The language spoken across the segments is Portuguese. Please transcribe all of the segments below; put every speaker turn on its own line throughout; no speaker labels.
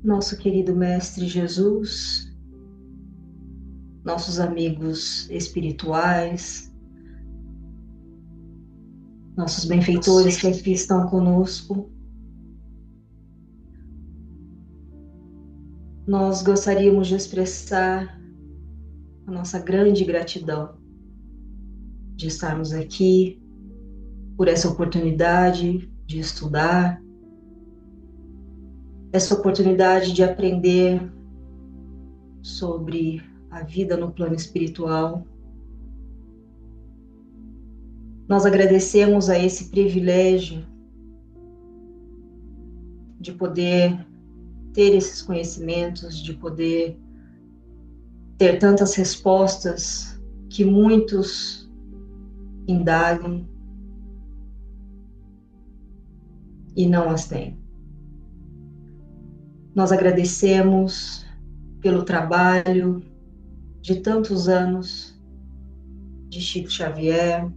Nosso querido Mestre Jesus, nossos amigos espirituais, nossos benfeitores que aqui estão conosco, nós gostaríamos de expressar a nossa grande gratidão de estarmos aqui, por essa oportunidade de estudar, essa oportunidade de aprender sobre a vida no plano espiritual. Nós agradecemos a esse privilégio de poder ter esses conhecimentos, de poder ter tantas respostas que muitos indagam e não as têm. Nós agradecemos pelo trabalho de tantos anos de Chico Xavier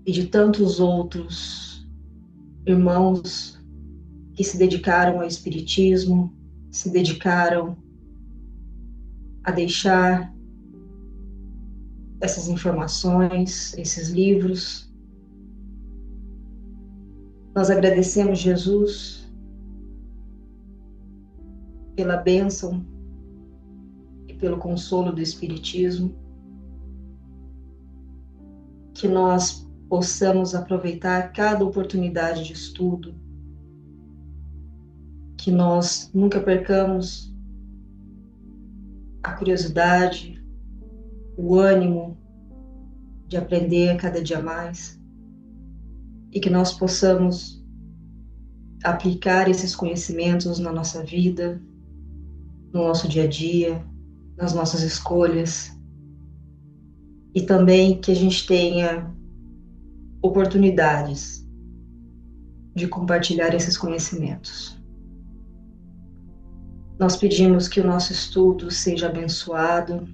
e de tantos outros irmãos que se dedicaram ao espiritismo, se dedicaram a deixar essas informações, esses livros. Nós agradecemos, Jesus, pela bênção e pelo consolo do Espiritismo, que nós possamos aproveitar cada oportunidade de estudo, que nós nunca percamos a curiosidade, o ânimo de aprender cada dia mais, e que nós possamos aplicar esses conhecimentos na nossa vida, no nosso dia a dia, nas nossas escolhas, e também que a gente tenha oportunidades de compartilhar esses conhecimentos. Nós pedimos que o nosso estudo seja abençoado,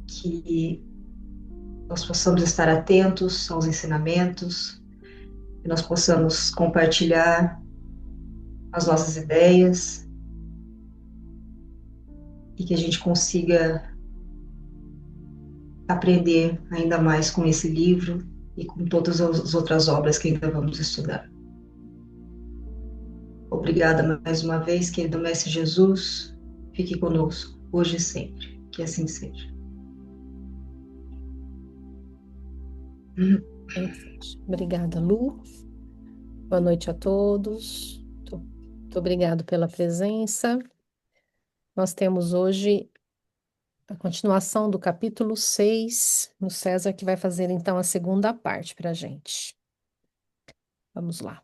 que nós possamos estar atentos aos ensinamentos, que nós possamos compartilhar as nossas ideias e que a gente consiga aprender ainda mais com esse livro e com todas as outras obras que ainda vamos estudar. Obrigada mais uma vez, querido Mestre Jesus. Fique conosco, hoje e sempre. Que assim seja.
Obrigada, Lu. Boa noite a todos. Muito obrigado pela presença. Nós temos hoje a continuação do capítulo 6, no César, que vai fazer então a segunda parte para a gente. Vamos lá.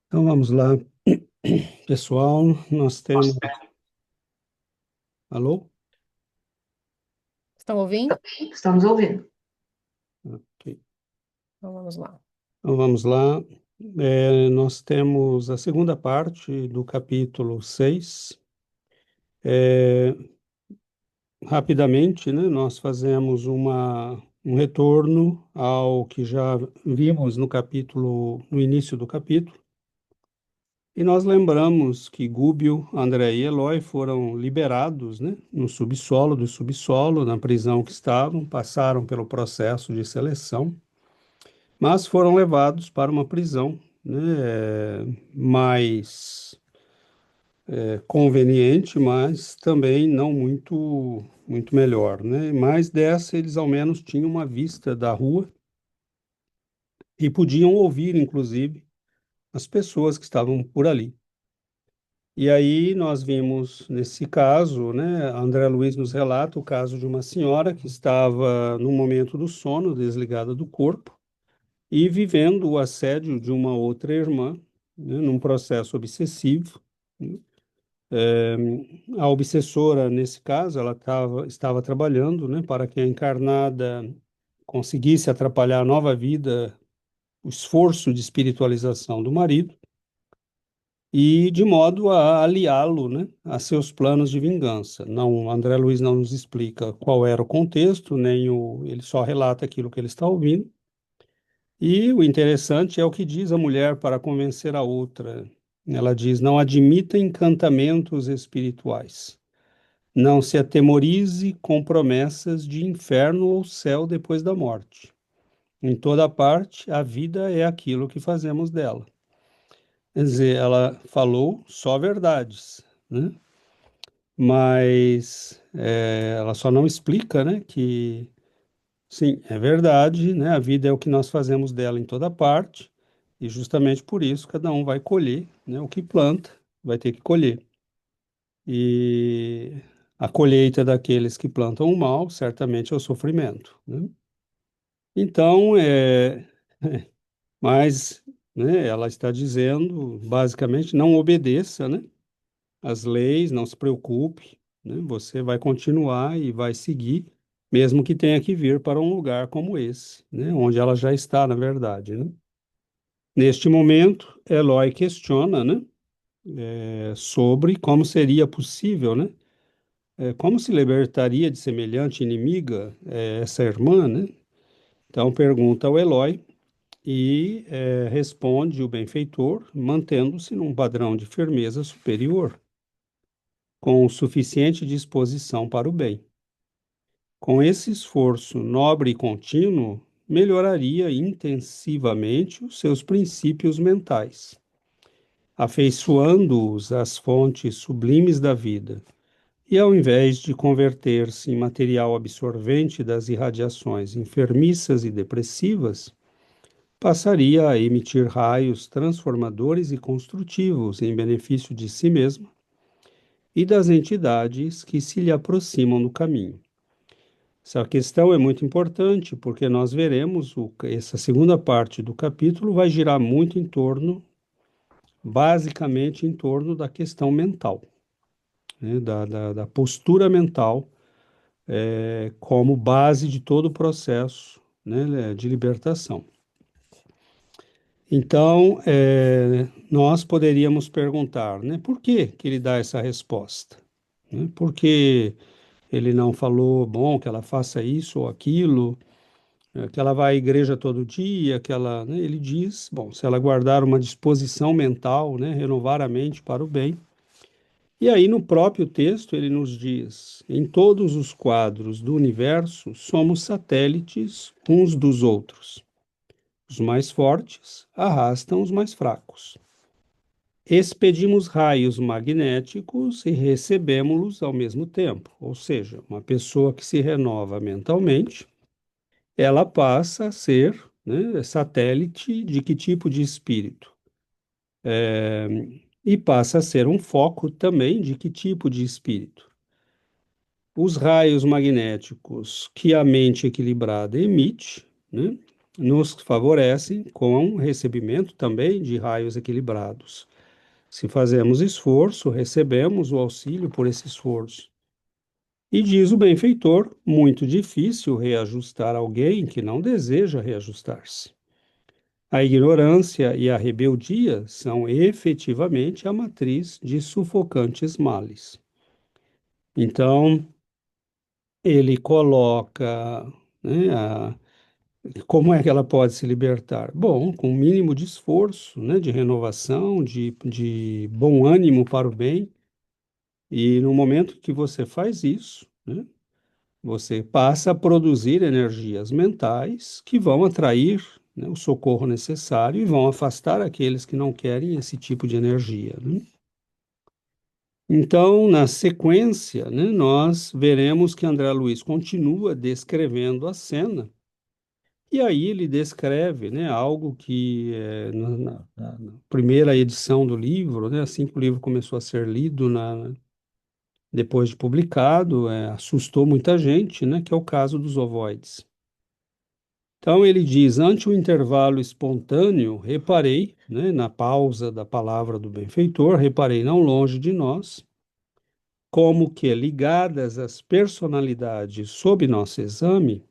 Então vamos lá, pessoal. Nós temos. Alô?
Estão ouvindo?
Estamos ouvindo.
Ok.
Então vamos lá.
Então vamos lá. Nós temos a segunda parte do capítulo 6. Rapidamente, né, nós fazemos um retorno ao que já vimos no início do capítulo. E nós lembramos que Gúbio, André e Eloy foram liberados, né, no subsolo do subsolo, na prisão que estavam, passaram pelo processo de seleção, mas foram levados para uma prisão, né, mais conveniente, mas também não muito melhor, né? Mas dessa eles ao menos tinham uma vista da rua e podiam ouvir, inclusive, as pessoas que estavam por ali. E aí nós vimos nesse caso, né, André Luiz nos relata o caso de uma senhora que estava no momento do sono, desligada do corpo, e vivendo o assédio de uma outra irmã, né, num processo obsessivo, né. A obsessora, nesse caso, estava trabalhando, né, para que a encarnada conseguisse atrapalhar a nova vida, o esforço de espiritualização do marido. e de modo a aliá-lo, né, a seus planos de vingança. Não, André Luiz não nos explica qual era o contexto, ele só relata aquilo que ele está ouvindo. E o interessante é o que diz a mulher para convencer a outra. Ela diz: não admita encantamentos espirituais. Não se atemorize com promessas de inferno ou céu depois da morte. Em toda parte, a vida é aquilo que fazemos dela. Quer dizer, ela falou só verdades, né? Mas ela só não explica, né, que sim, é verdade, né? A vida é o que nós fazemos dela em toda parte, e justamente por isso cada um vai colher, né, o que planta, vai ter que colher. E a colheita daqueles que plantam o mal, certamente é o sofrimento, né? Então, mas, né, ela está dizendo, basicamente, não obedeça, né, as leis, não se preocupe, né? Você vai continuar e vai seguir, mesmo que tenha que vir para um lugar como esse, né? Onde ela já está, na verdade, né? Neste momento, Eloy questiona, né? Sobre como seria possível, né? Como se libertaria de semelhante inimiga, essa irmã, né? Então pergunta ao Eloy e responde o benfeitor, mantendo-se num padrão de firmeza superior, com suficiente disposição para o bem. Com esse esforço nobre e contínuo, melhoraria intensivamente os seus princípios mentais, afeiçoando-os às fontes sublimes da vida, e ao invés de converter-se em material absorvente das irradiações enfermiças e depressivas, passaria a emitir raios transformadores e construtivos em benefício de si mesma e das entidades que se lhe aproximam no caminho. Essa questão é muito importante porque nós veremos essa segunda parte do capítulo vai girar muito em torno, basicamente em torno da questão mental, né, da postura mental como base de todo o processo, né, de libertação. Então, nós poderíamos perguntar, né, por que ele dá essa resposta? Né? Por que ele não falou, bom, que ela faça isso ou aquilo? Que ela vai à igreja todo dia, né, ele diz, bom, se ela guardar uma disposição mental, né, renovar a mente para o bem. E aí no próprio texto ele nos diz, em todos os quadros do universo somos satélites uns dos outros. Os mais fortes arrastam os mais fracos. Expedimos raios magnéticos e recebemos-los ao mesmo tempo, ou seja, uma pessoa que se renova mentalmente ela passa a ser, né, satélite de que tipo de espírito? É, e passa a ser um foco também de que tipo de espírito? Os raios magnéticos que a mente equilibrada emite, né, nos favorecem com o recebimento também de raios equilibrados. Se fazemos esforço, recebemos o auxílio por esse esforço. E diz o benfeitor, muito difícil reajustar alguém que não deseja reajustar-se. A ignorância e a rebeldia são efetivamente a matriz de sufocantes males. Então, ele coloca, né, como é que ela pode se libertar? Bom, com o mínimo de esforço, né, de renovação, de bom ânimo para o bem. E no momento que você faz isso, né, você passa a produzir energias mentais que vão atrair, né, o socorro necessário e vão afastar aqueles que não querem esse tipo de energia, né? Então, na sequência, né, nós veremos que André Luiz continua descrevendo a cena e aí ele descreve, né, algo que na primeira edição do livro, né, assim que o livro começou a ser lido depois de publicado, assustou muita gente, né, que é o caso dos ovoides. Então ele diz, ante o intervalo espontâneo, reparei, né, na pausa da palavra do benfeitor, reparei não longe de nós, como que ligadas às personalidades sob nosso exame,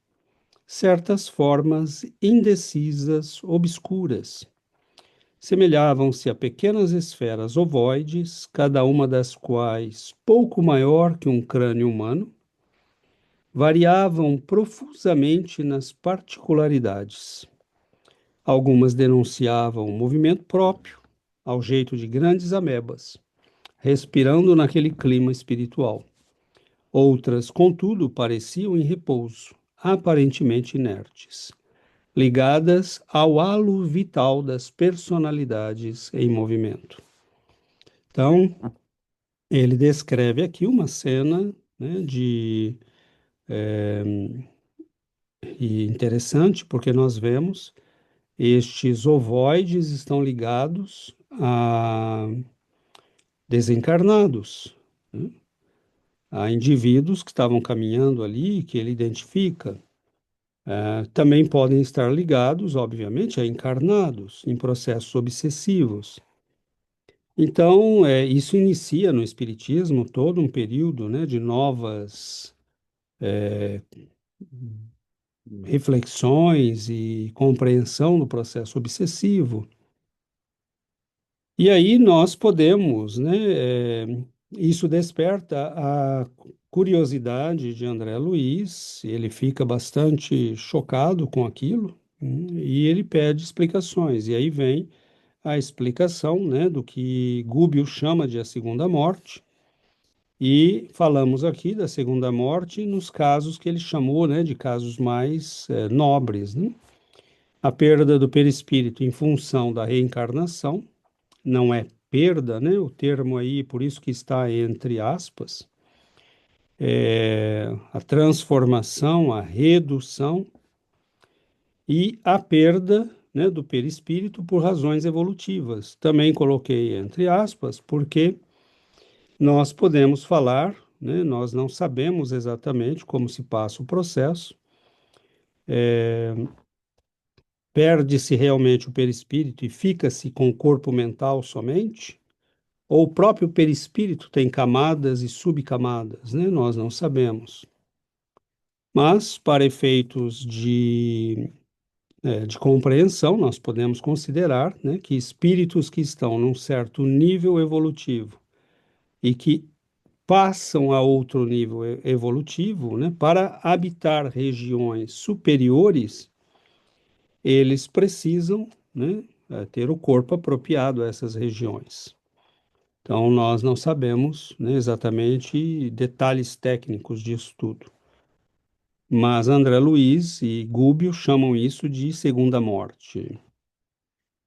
certas formas indecisas, obscuras, semelhavam-se a pequenas esferas ovoides, cada uma das quais pouco maior que um crânio humano, variavam profusamente nas particularidades. Algumas denunciavam um movimento próprio, ao jeito de grandes amebas, respirando naquele clima espiritual. Outras, contudo, pareciam em repouso, aparentemente inertes, ligadas ao halo vital das personalidades em movimento. Então, ele descreve aqui uma cena, né, e interessante, porque nós vemos estes ovoides estão ligados a desencarnados, né, a indivíduos que estavam caminhando ali, que ele identifica. Também podem estar ligados, obviamente, a encarnados em processos obsessivos. Então, isso inicia no Espiritismo todo um período, né, de novas reflexões e compreensão do processo obsessivo. E aí nós podemos, né, isso desperta a curiosidade de André Luiz, ele fica bastante chocado com aquilo, e ele pede explicações. E aí vem a explicação, né, do que Gubbio chama de a segunda morte, e falamos aqui da segunda morte nos casos que ele chamou, né, de casos mais nobres, né? A perda do perispírito em função da reencarnação, não é perda, né? O termo aí, por isso que está entre aspas, a transformação, a redução e a perda, né, do perispírito por razões evolutivas. Também coloquei entre aspas, porque nós podemos falar, né, nós não sabemos exatamente como se passa o processo, perde-se realmente o perispírito e fica-se com o corpo mental somente? Ou o próprio perispírito tem camadas e subcamadas, né? Nós não sabemos. Mas, para efeitos de compreensão, nós podemos considerar, né, que espíritos que estão num certo nível evolutivo e que passam a outro nível evolutivo, né, para habitar regiões superiores, eles precisam, né, ter o corpo apropriado a essas regiões. Então, nós não sabemos, né, exatamente detalhes técnicos disso tudo. Mas André Luiz e Gubbio chamam isso de segunda morte.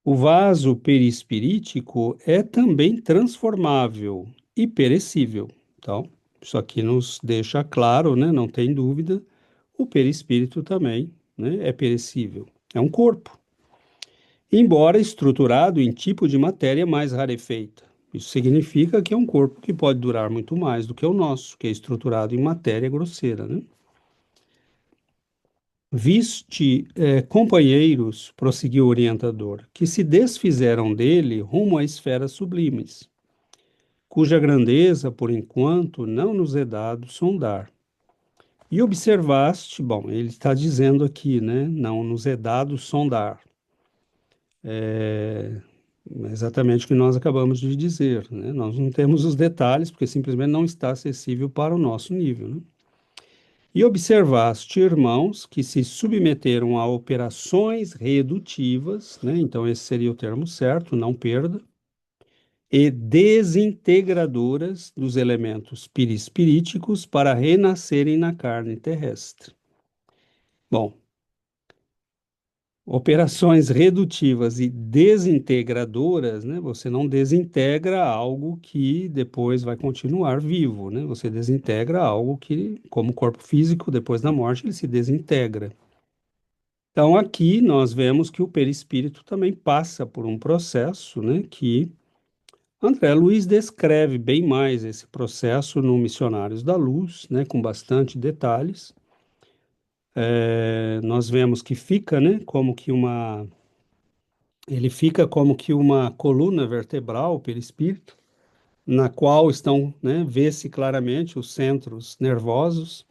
O vaso perispirítico é também transformável e perecível. Então, isso aqui nos deixa claro, né, não tem dúvida, o perispírito também, né, é perecível. É um corpo, embora estruturado em tipo de matéria mais rarefeita. Isso significa que é um corpo que pode durar muito mais do que o nosso, que é estruturado em matéria grosseira, né? Viste, companheiros, prosseguiu o orientador, que se desfizeram dele rumo a esferas sublimes, cuja grandeza, por enquanto, não nos é dado sondar. E observaste, bom, ele está dizendo aqui, né? Não nos é dado sondar. É exatamente o que nós acabamos de dizer, né? Nós não temos os detalhes, porque simplesmente não está acessível para o nosso nível, né? E observaste, irmãos, que se submeteram a operações redutivas, né? Então esse seria o termo certo, não perda, e desintegradoras dos elementos perispiríticos para renascerem na carne terrestre. Bom, operações redutivas e desintegradoras, né? Você não desintegra algo que depois vai continuar vivo, né? Você desintegra algo que, como o corpo físico, depois da morte, ele se desintegra. Então, aqui nós vemos que o perispírito também passa por um processo, né? Que André Luiz descreve bem mais esse processo no Missionários da Luz, né? Com bastante detalhes. Nós vemos que fica, né? Ele fica como que uma coluna vertebral, o perispírito, na qual estão, né, vê-se claramente os centros nervosos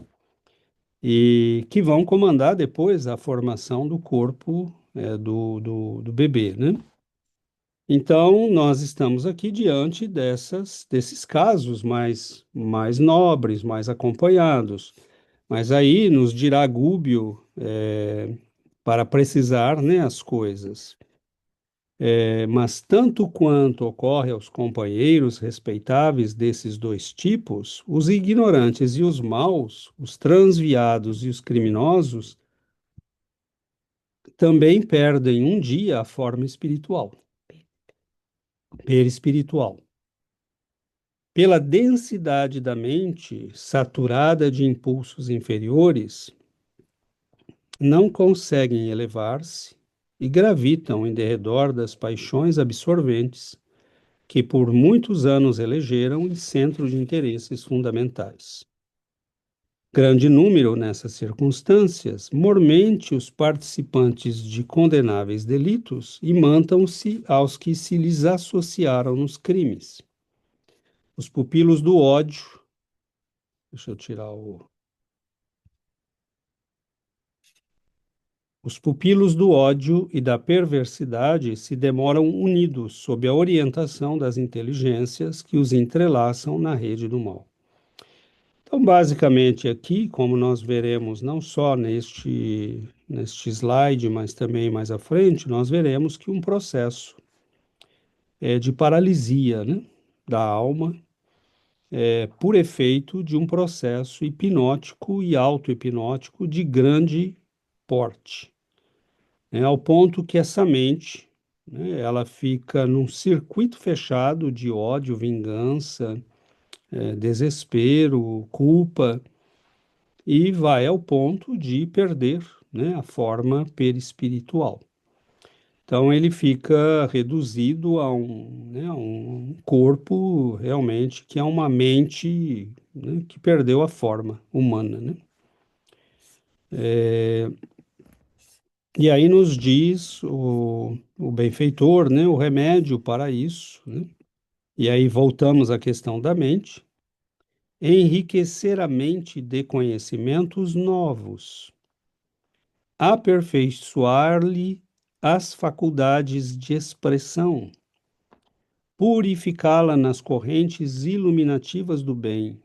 e que vão comandar depois a formação do corpo do bebê, né? Então, nós estamos aqui diante desses casos mais nobres, mais acompanhados. Mas aí nos dirá Gúbio, para precisar, né, as coisas. Mas tanto quanto ocorre aos companheiros respeitáveis desses dois tipos, os ignorantes e os maus, os transviados e os criminosos, também perdem um dia a forma espiritual, perispiritual. Pela densidade da mente, saturada de impulsos inferiores, não conseguem elevar-se e gravitam em derredor das paixões absorventes que por muitos anos elegeram em centro de interesses fundamentais. Grande número nessas circunstâncias, mormente os participantes de condenáveis delitos imantam-se aos que se lhes associaram nos crimes. Os pupilos do ódio, deixa eu tirar o. Os pupilos do ódio e da perversidade se demoram unidos sob a orientação das inteligências que os entrelaçam na rede do mal. Então, basicamente, aqui, como nós veremos não só neste slide, mas também mais à frente, nós veremos que um processo de paralisia, né, da alma por efeito de um processo hipnótico e auto-hipnótico de grande porte, né, ao ponto que essa mente, né, ela fica num circuito fechado de ódio, vingança, desespero, culpa, e vai ao ponto de perder, né, a forma perispiritual. Então ele fica reduzido a um corpo realmente que é uma mente, né, que perdeu a forma humana, né? E aí nos diz o benfeitor, né, o remédio para isso, né? E aí voltamos à questão da mente, enriquecer a mente de conhecimentos novos, aperfeiçoar-lhe as faculdades de expressão, purificá-la nas correntes iluminativas do bem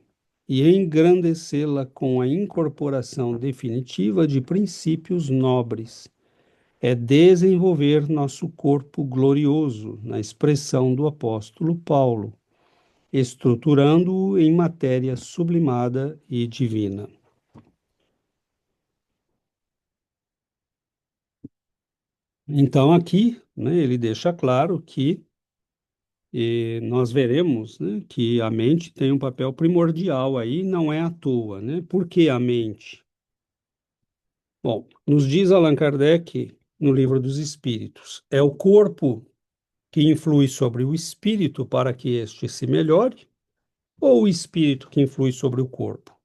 e engrandecê-la com a incorporação definitiva de princípios nobres. É desenvolver nosso corpo glorioso, na expressão do apóstolo Paulo, estruturando-o em matéria sublimada e divina. Então, aqui, né, ele deixa claro que nós veremos, né, que a mente tem um papel primordial aí, não é à toa, né? Por que a mente? Bom, nos diz Allan Kardec no Livro dos Espíritos, é o corpo que influi sobre o espírito para que este se melhore, ou o espírito que influi sobre o corpo?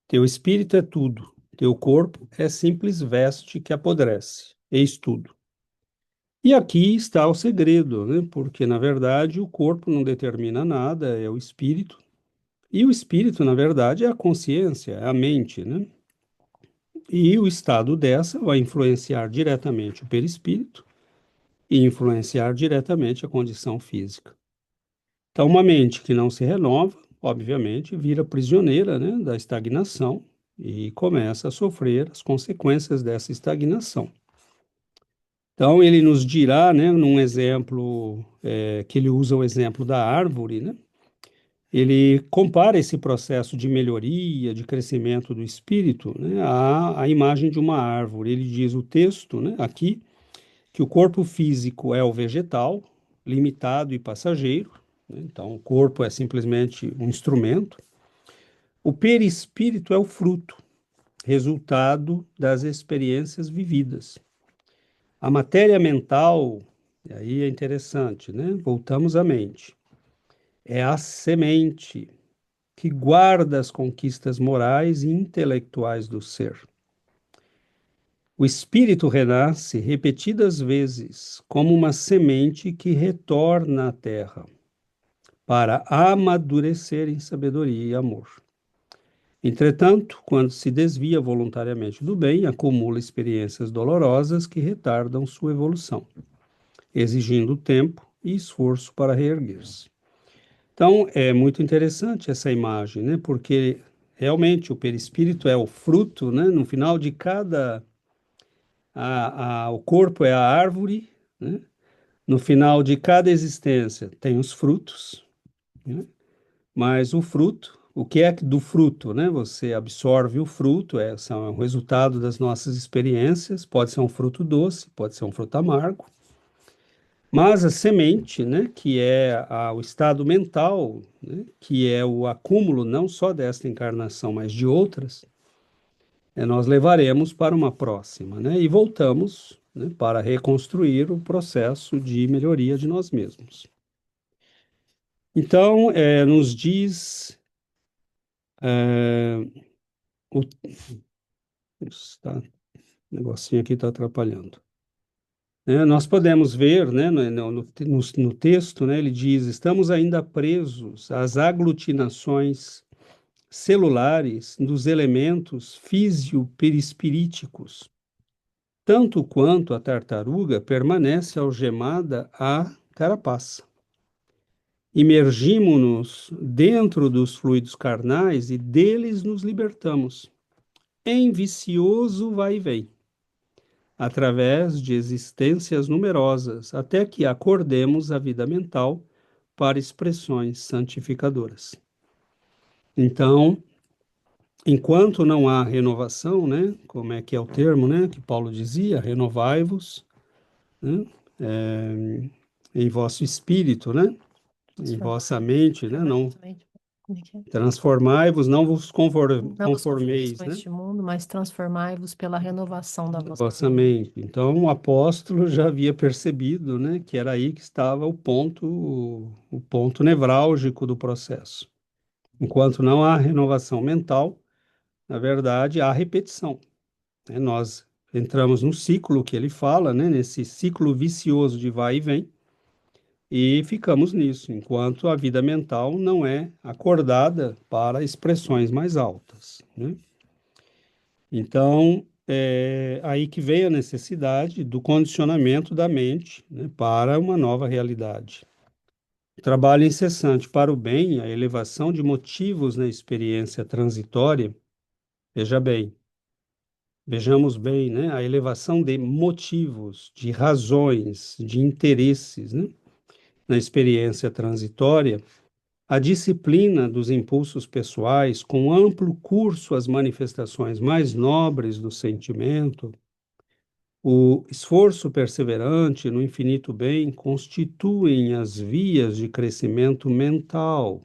Teu espírito é tudo, teu corpo é simples veste que apodrece. Eis tudo. E aqui está o segredo, né? Porque, na verdade, o corpo não determina nada, é o espírito. E o espírito, na verdade, é a consciência, é a mente, né? E o estado dessa vai influenciar diretamente o perispírito e influenciar diretamente a condição física. Então, uma mente que não se renova, obviamente, vira prisioneira, né, da estagnação e começa a sofrer as consequências dessa estagnação. Então, ele nos dirá, né, num exemplo, que ele usa o exemplo da árvore, né? Ele compara esse processo de melhoria, de crescimento do espírito, né, à imagem de uma árvore. Ele diz o texto, né, aqui, que o corpo físico é o vegetal, limitado e passageiro, né, então o corpo é simplesmente um instrumento. O perispírito é o fruto, resultado das experiências vividas. A matéria mental, e aí é interessante, né? Voltamos à mente. É a semente que guarda as conquistas morais e intelectuais do ser. O espírito renasce repetidas vezes como uma semente que retorna à terra para amadurecer em sabedoria e amor. Entretanto, quando se desvia voluntariamente do bem, acumula experiências dolorosas que retardam sua evolução, exigindo tempo e esforço para reerguer-se. Então, é muito interessante essa imagem, né? Porque realmente o perispírito é o fruto, né? No final de cada... o corpo é a árvore, né? No final de cada existência tem os frutos, né? Mas o fruto, o que é do fruto, né? Você absorve o fruto, é o resultado das nossas experiências, pode ser um fruto doce, pode ser um fruto amargo, mas a semente, né, que é o estado mental, né, que é o acúmulo não só desta encarnação, mas de outras, nós levaremos para uma próxima, né, e voltamos, né, para reconstruir o processo de melhoria de nós mesmos. Então, nos diz o negocinho aqui está atrapalhando. Nós podemos ver, né, no texto, né, ele diz: estamos ainda presos às aglutinações celulares dos elementos físio-perispiríticos, tanto quanto a tartaruga permanece algemada à carapaça. Imergimo-nos dentro dos fluidos carnais e deles nos libertamos, em vicioso vai e vem, através de existências numerosas, até que acordemos a vida mental para expressões santificadoras. Então, enquanto não há renovação, né, como é que é o termo, né, que Paulo dizia, renovai-vos, né, é, em vosso espírito, né, em vossa mente, né, não
Como é que é?
transformai-vos, não vos
Não vos conformeis
conformeis,
com
né,
este mundo, mas transformai-vos pela renovação da vossa
vossa
mente.
mente. Então, o apóstolo já havia percebido, né, que era aí que estava o ponto nevrálgico do processo. Enquanto não há renovação mental, na verdade, há repetição, né? Nós entramos no ciclo que ele fala, né, nesse ciclo vicioso de vai e vem, e ficamos nisso, enquanto a vida mental não é acordada para expressões mais altas, né? Então, é aí que vem a necessidade do condicionamento da mente, né, para uma nova realidade. O trabalho incessante para o bem, a elevação de motivos na experiência transitória, veja bem, vejamos bem, né, a elevação de motivos, de razões, de interesses, né, na experiência transitória, a disciplina dos impulsos pessoais, com amplo curso às manifestações mais nobres do sentimento, o esforço perseverante no infinito bem constituem as vias de crescimento mental,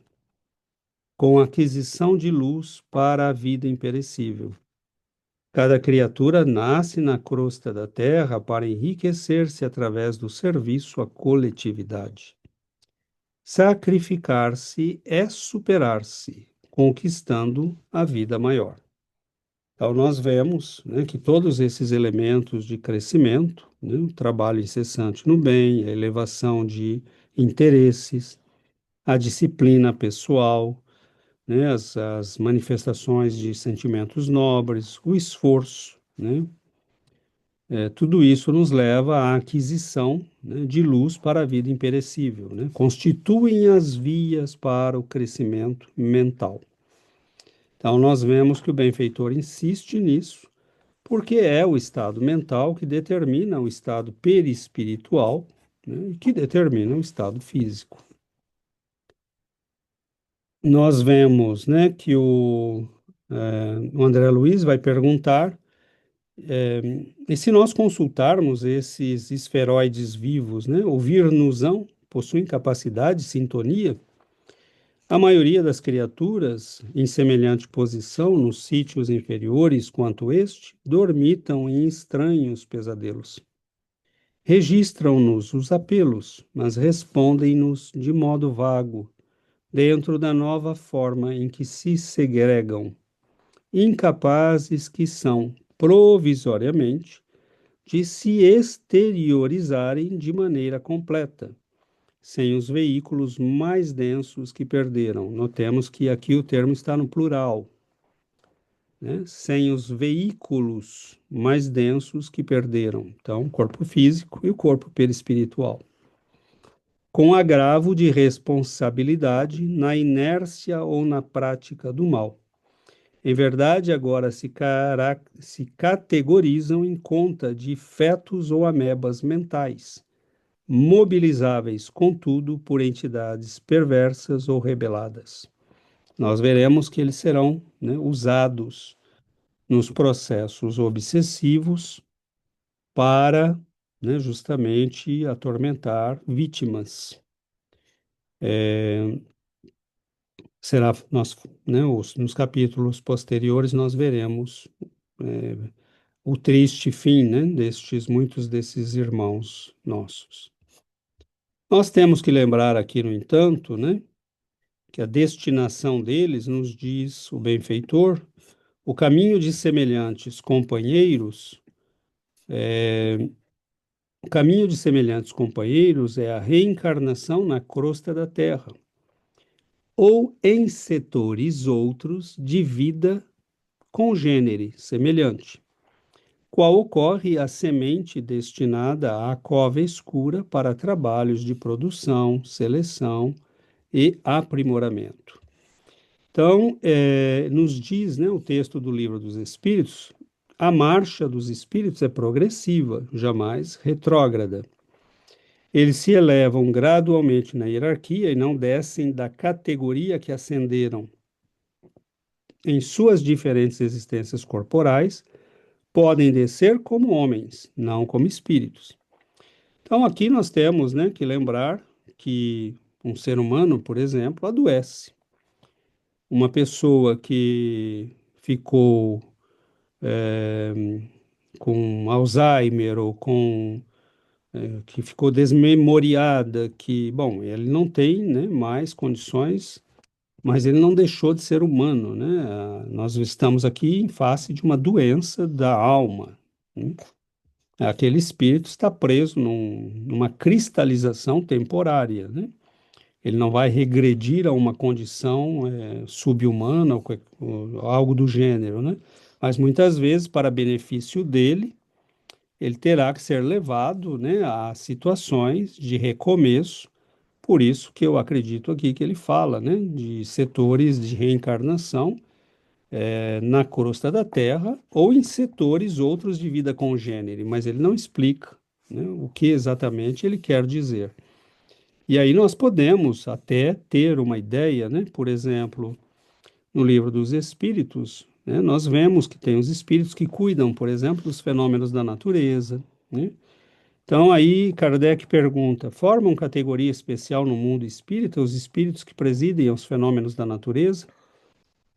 com aquisição de luz para a vida imperecível. Cada criatura nasce na crosta da terra para enriquecer-se através do serviço à coletividade. Sacrificar-se é superar-se, conquistando a vida maior. Então, nós vemos, né, que todos esses elementos de crescimento, né, o trabalho incessante no bem, a elevação de interesses, a disciplina pessoal, né, as manifestações de sentimentos nobres, o esforço, né, tudo isso nos leva à aquisição, né, de luz para a vida imperecível, né, constituem as vias para o crescimento mental. Então, nós vemos que o benfeitor insiste nisso, porque é o estado mental que determina o estado perispiritual, né, e que determina o estado físico. Nós vemos, né, que o André Luiz vai perguntar, e se nós consultarmos esses esferoides vivos, né, ouvir-nos-ão, possuem capacidade de sintonia? A maioria das criaturas, em semelhante posição nos sítios inferiores quanto este, dormitam em estranhos pesadelos. Registram-nos os apelos, mas respondem-nos de modo vago, dentro da nova forma em que se segregam, incapazes que são, provisoriamente, de se exteriorizarem de maneira completa, sem os veículos mais densos que perderam. Notemos que aqui o termo está no plural, né? Sem os veículos mais densos que perderam. Então, o corpo físico e o corpo perispiritual. com agravo de responsabilidade na inércia ou na prática do mal. Em verdade, agora se categorizam em conta de fetos ou amebas mentais, mobilizáveis, contudo, por entidades perversas ou rebeladas. Nós veremos que eles serão, né, usados nos processos obsessivos para, né, justamente atormentar vítimas. Será nós, né, nos capítulos posteriores nós veremos o triste fim, né, muitos desses irmãos nossos. Nós temos que lembrar aqui, no entanto, né, que a destinação deles, nos diz o benfeitor, o caminho de semelhantes companheiros, o caminho de semelhantes companheiros é a reencarnação na crosta da terra, ou em setores outros de vida congênere, semelhante, qual ocorre a semente destinada à cova escura para trabalhos de produção, seleção e aprimoramento. Então, nos diz, né, o texto do Livro dos Espíritos, a marcha dos espíritos é progressiva, jamais retrógrada. Eles se elevam gradualmente na hierarquia e não descem da categoria que ascenderam em suas diferentes existências corporais, podem descer como homens, não como espíritos. Então, aqui nós temos, né, que lembrar que um ser humano, por exemplo, adoece. Uma pessoa que ficou com Alzheimer ou que ficou desmemoriada, que, bom, ele não tem, né, mais condições, mas ele não deixou de ser humano, né? Nós estamos aqui em face de uma doença da alma, né? Aquele espírito está preso numa cristalização temporária, né? Ele não vai regredir a uma condição subhumana ou algo do gênero, né? Mas muitas vezes, para benefício dele, ele terá que ser levado, né, a situações de recomeço. Por isso que eu acredito aqui que ele fala, né, de setores de reencarnação na crosta da Terra ou em setores outros de vida congênere, mas ele não explica, né, o que exatamente ele quer dizer. E aí nós podemos até ter uma ideia, né, por exemplo, no Livro dos Espíritos, né, nós vemos que tem os espíritos que cuidam, por exemplo, dos fenômenos da natureza, né? Então aí Kardec pergunta: formam categoria especial no mundo espírita os espíritos que presidem aos fenômenos da natureza?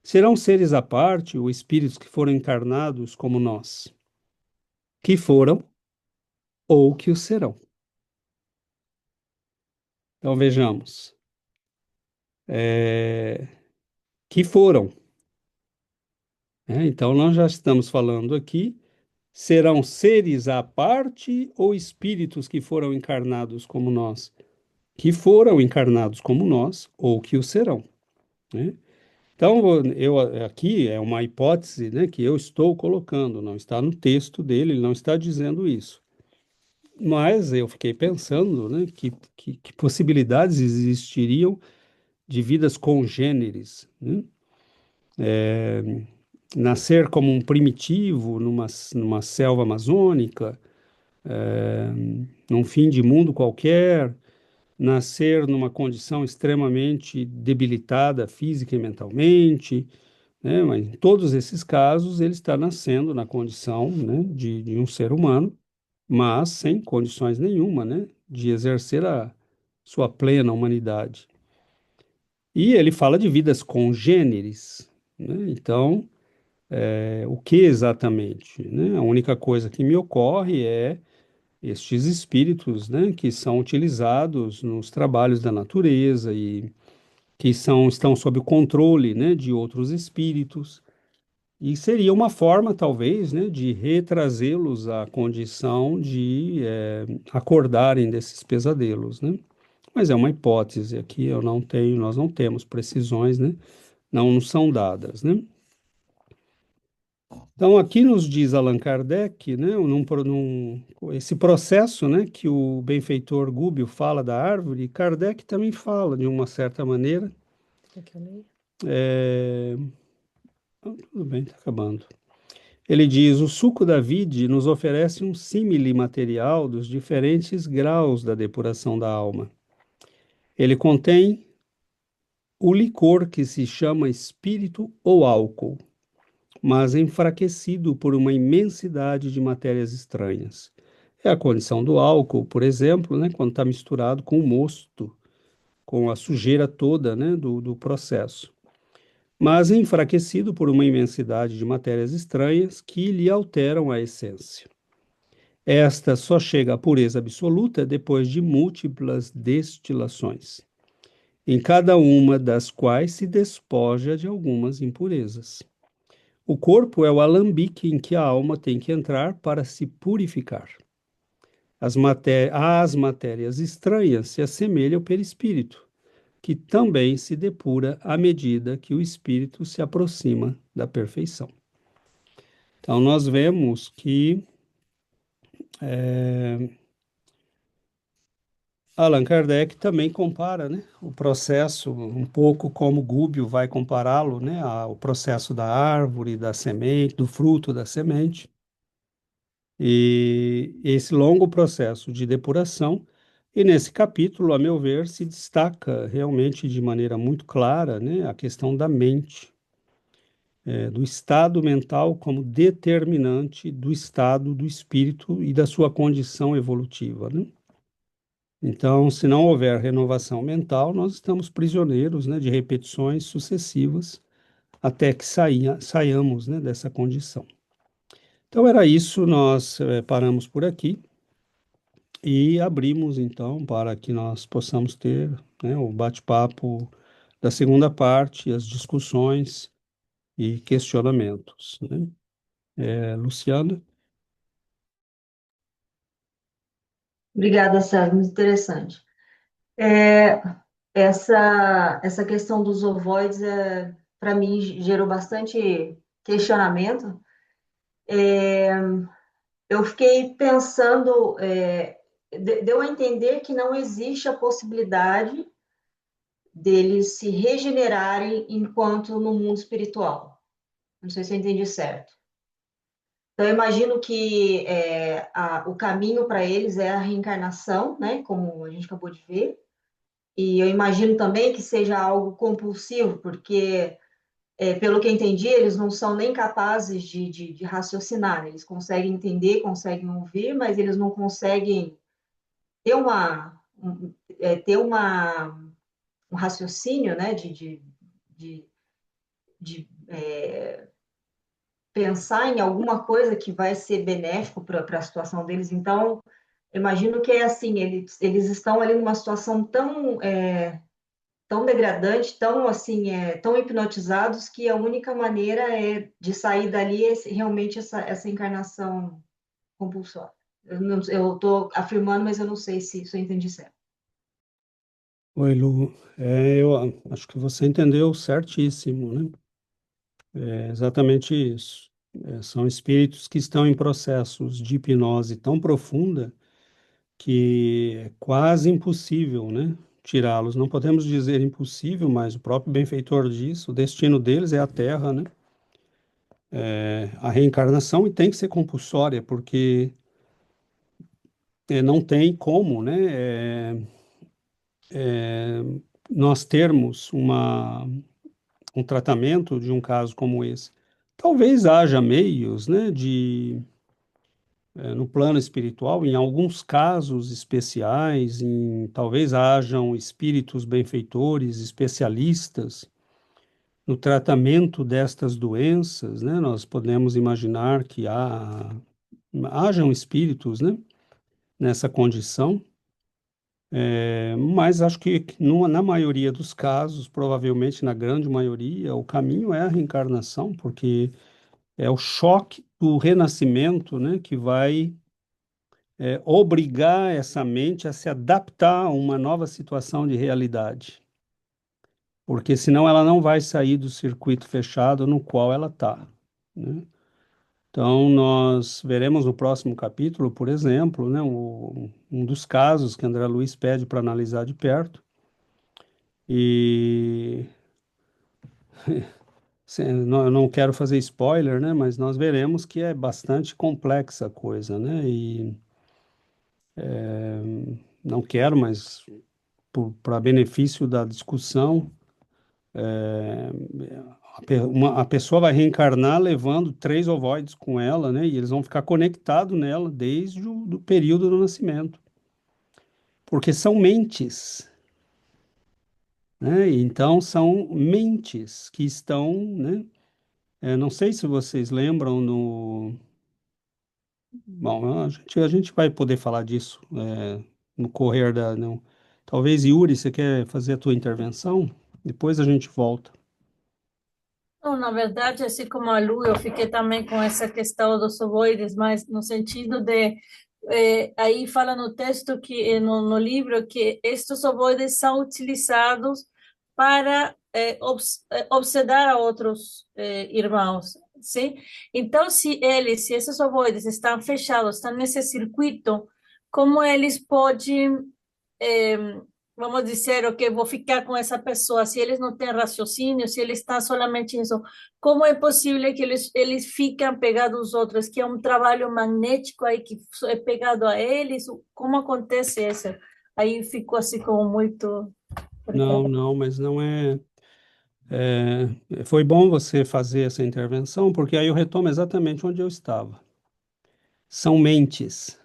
Serão seres à parte ou espíritos que foram encarnados como nós? Que foram ou que o serão? Então vejamos, que foram, né? Então nós já estamos falando aqui, serão seres à parte ou espíritos que foram encarnados como nós? Que foram encarnados como nós ou que o serão, né? Então, eu aqui é uma hipótese, né, que eu estou colocando, não está no texto dele, ele não está dizendo isso. Mas eu fiquei pensando, né, que possibilidades existiriam de vidas congêneres, né? Nascer como um primitivo numa selva amazônica, num fim de mundo qualquer, nascer numa condição extremamente debilitada física e mentalmente, né? Mas em todos esses casos, ele está nascendo na condição, né, de um ser humano, mas sem condições nenhuma, né, de exercer a sua plena humanidade. E ele fala de vidas congêneres, né? Então, o que exatamente, né? A única coisa que me ocorre é estes espíritos, né, que são utilizados nos trabalhos da natureza e que estão sob o controle, né, de outros espíritos. E seria uma forma, talvez, né, de retrazê-los à condição de acordarem desses pesadelos, né? Mas é uma hipótese aqui, nós não temos precisões, né? Não nos são dadas, né? Então, aqui nos diz Allan Kardec, né, esse processo, né, que o benfeitor Gúbio fala da árvore, Kardec também fala de uma certa maneira.
Quer que eu leia?
É... Tudo bem, está acabando. Ele diz: o suco da vide nos oferece um símile material dos diferentes graus da depuração da alma. Ele contém o licor que se chama espírito ou álcool, mas enfraquecido por uma imensidade de matérias estranhas. É a condição do álcool, por exemplo, né, quando está misturado com o mosto, com a sujeira toda, né, do processo. Mas enfraquecido por uma imensidade de matérias estranhas que lhe alteram a essência. Esta só chega à pureza absoluta depois de múltiplas destilações, em cada uma das quais se despoja de algumas impurezas. O corpo é o alambique em que a alma tem que entrar para se purificar. Às matérias estranhas se assemelha o perispírito, que também se depura à medida que o espírito se aproxima da perfeição. Então, nós vemos que Allan Kardec também compara, né, o processo, um pouco como Gúbio vai compará-lo, né, ao processo da árvore, da semente, do fruto da semente. E esse longo processo de depuração, e nesse capítulo, a meu ver, se destaca realmente de maneira muito clara, né, a questão da mente, do estado mental como determinante do estado do espírito e da sua condição evolutiva, né? Então, se não houver renovação mental, nós estamos prisioneiros, né, de repetições sucessivas até que saiamos, né, dessa condição. Então, era isso, nós paramos por aqui. E abrimos, então, para que nós possamos ter, né, o bate-papo da segunda parte, as discussões e questionamentos, né? Luciana?
Obrigada, Sérgio, muito interessante. É, essa questão dos ovoides, para mim, gerou bastante questionamento. Eu fiquei pensando, deu a entender que não existe a possibilidade deles se regenerarem enquanto no mundo espiritual. Não sei se eu entendi certo. Então, eu imagino que o caminho para eles é a reencarnação, né? Como a gente acabou de ver. E eu imagino também que seja algo compulsivo, porque, pelo que eu entendi, eles não são nem capazes de raciocinar. Eles conseguem entender, conseguem ouvir, mas eles não conseguem ter um raciocínio, né? De, de pensar em alguma coisa que vai ser benéfico para a situação deles. Então, eu imagino que é assim, eles estão ali numa situação tão degradante, tão assim, tão hipnotizados que a única maneira de sair dali é realmente essa encarnação compulsória. Eu estou afirmando, mas eu não sei se eu entendi certo.
Oi, Lu. Eu acho que você entendeu certíssimo, né? É exatamente isso. São espíritos que estão em processos de hipnose tão profunda que é quase impossível, né, tirá-los. Não podemos dizer impossível, mas o próprio benfeitor diz, o destino deles é a Terra, né? A reencarnação e tem que ser compulsória, porque não tem como, né, nós termos um tratamento de um caso como esse. Talvez haja meios, né, no plano espiritual, em alguns casos especiais, talvez hajam espíritos benfeitores, especialistas no tratamento destas doenças, né? Nós podemos imaginar que hajam espíritos, né, nessa condição, mas acho que na maioria dos casos, provavelmente na grande maioria, o caminho é a reencarnação, porque é o choque do renascimento, né, que vai obrigar essa mente a se adaptar a uma nova situação de realidade, porque senão ela não vai sair do circuito fechado no qual ela está, né? Então, nós veremos no próximo capítulo, por exemplo, né, um dos casos que André Luiz pede para analisar de perto. E eu não quero fazer spoiler, né, mas nós veremos que é bastante complexa a coisa, né, e não quero, mas para benefício da discussão, a pessoa vai reencarnar levando três ovoides com ela, né? E eles vão ficar conectados nela desde o do período do nascimento, porque são mentes, né? Então são mentes que estão, né? Não sei se vocês lembram no... Bom, a gente vai poder falar disso no correr da... Não. Talvez, Yuri, você quer fazer a tua intervenção? Depois a gente volta.
Não, na verdade, assim como a Lu, eu fiquei também com essa questão dos ovoides, mas no sentido de, aí fala no texto que no livro que estes ovoides são utilizados para obsedar a outros irmãos, sim? Então, se esses ovoides estão fechados, estão nesse circuito, como eles podem eh, vamos dizer, ok, vou ficar com essa pessoa, se eles não têm raciocínio, se ele está solamente nisso, como é possível que eles ficam pegados aos outros, que é um trabalho magnético aí que é pegado a eles, como acontece isso? Aí ficou assim como muito...
Não, não, mas não é... Foi bom você fazer essa intervenção, porque aí eu retomo exatamente onde eu estava. São mentes.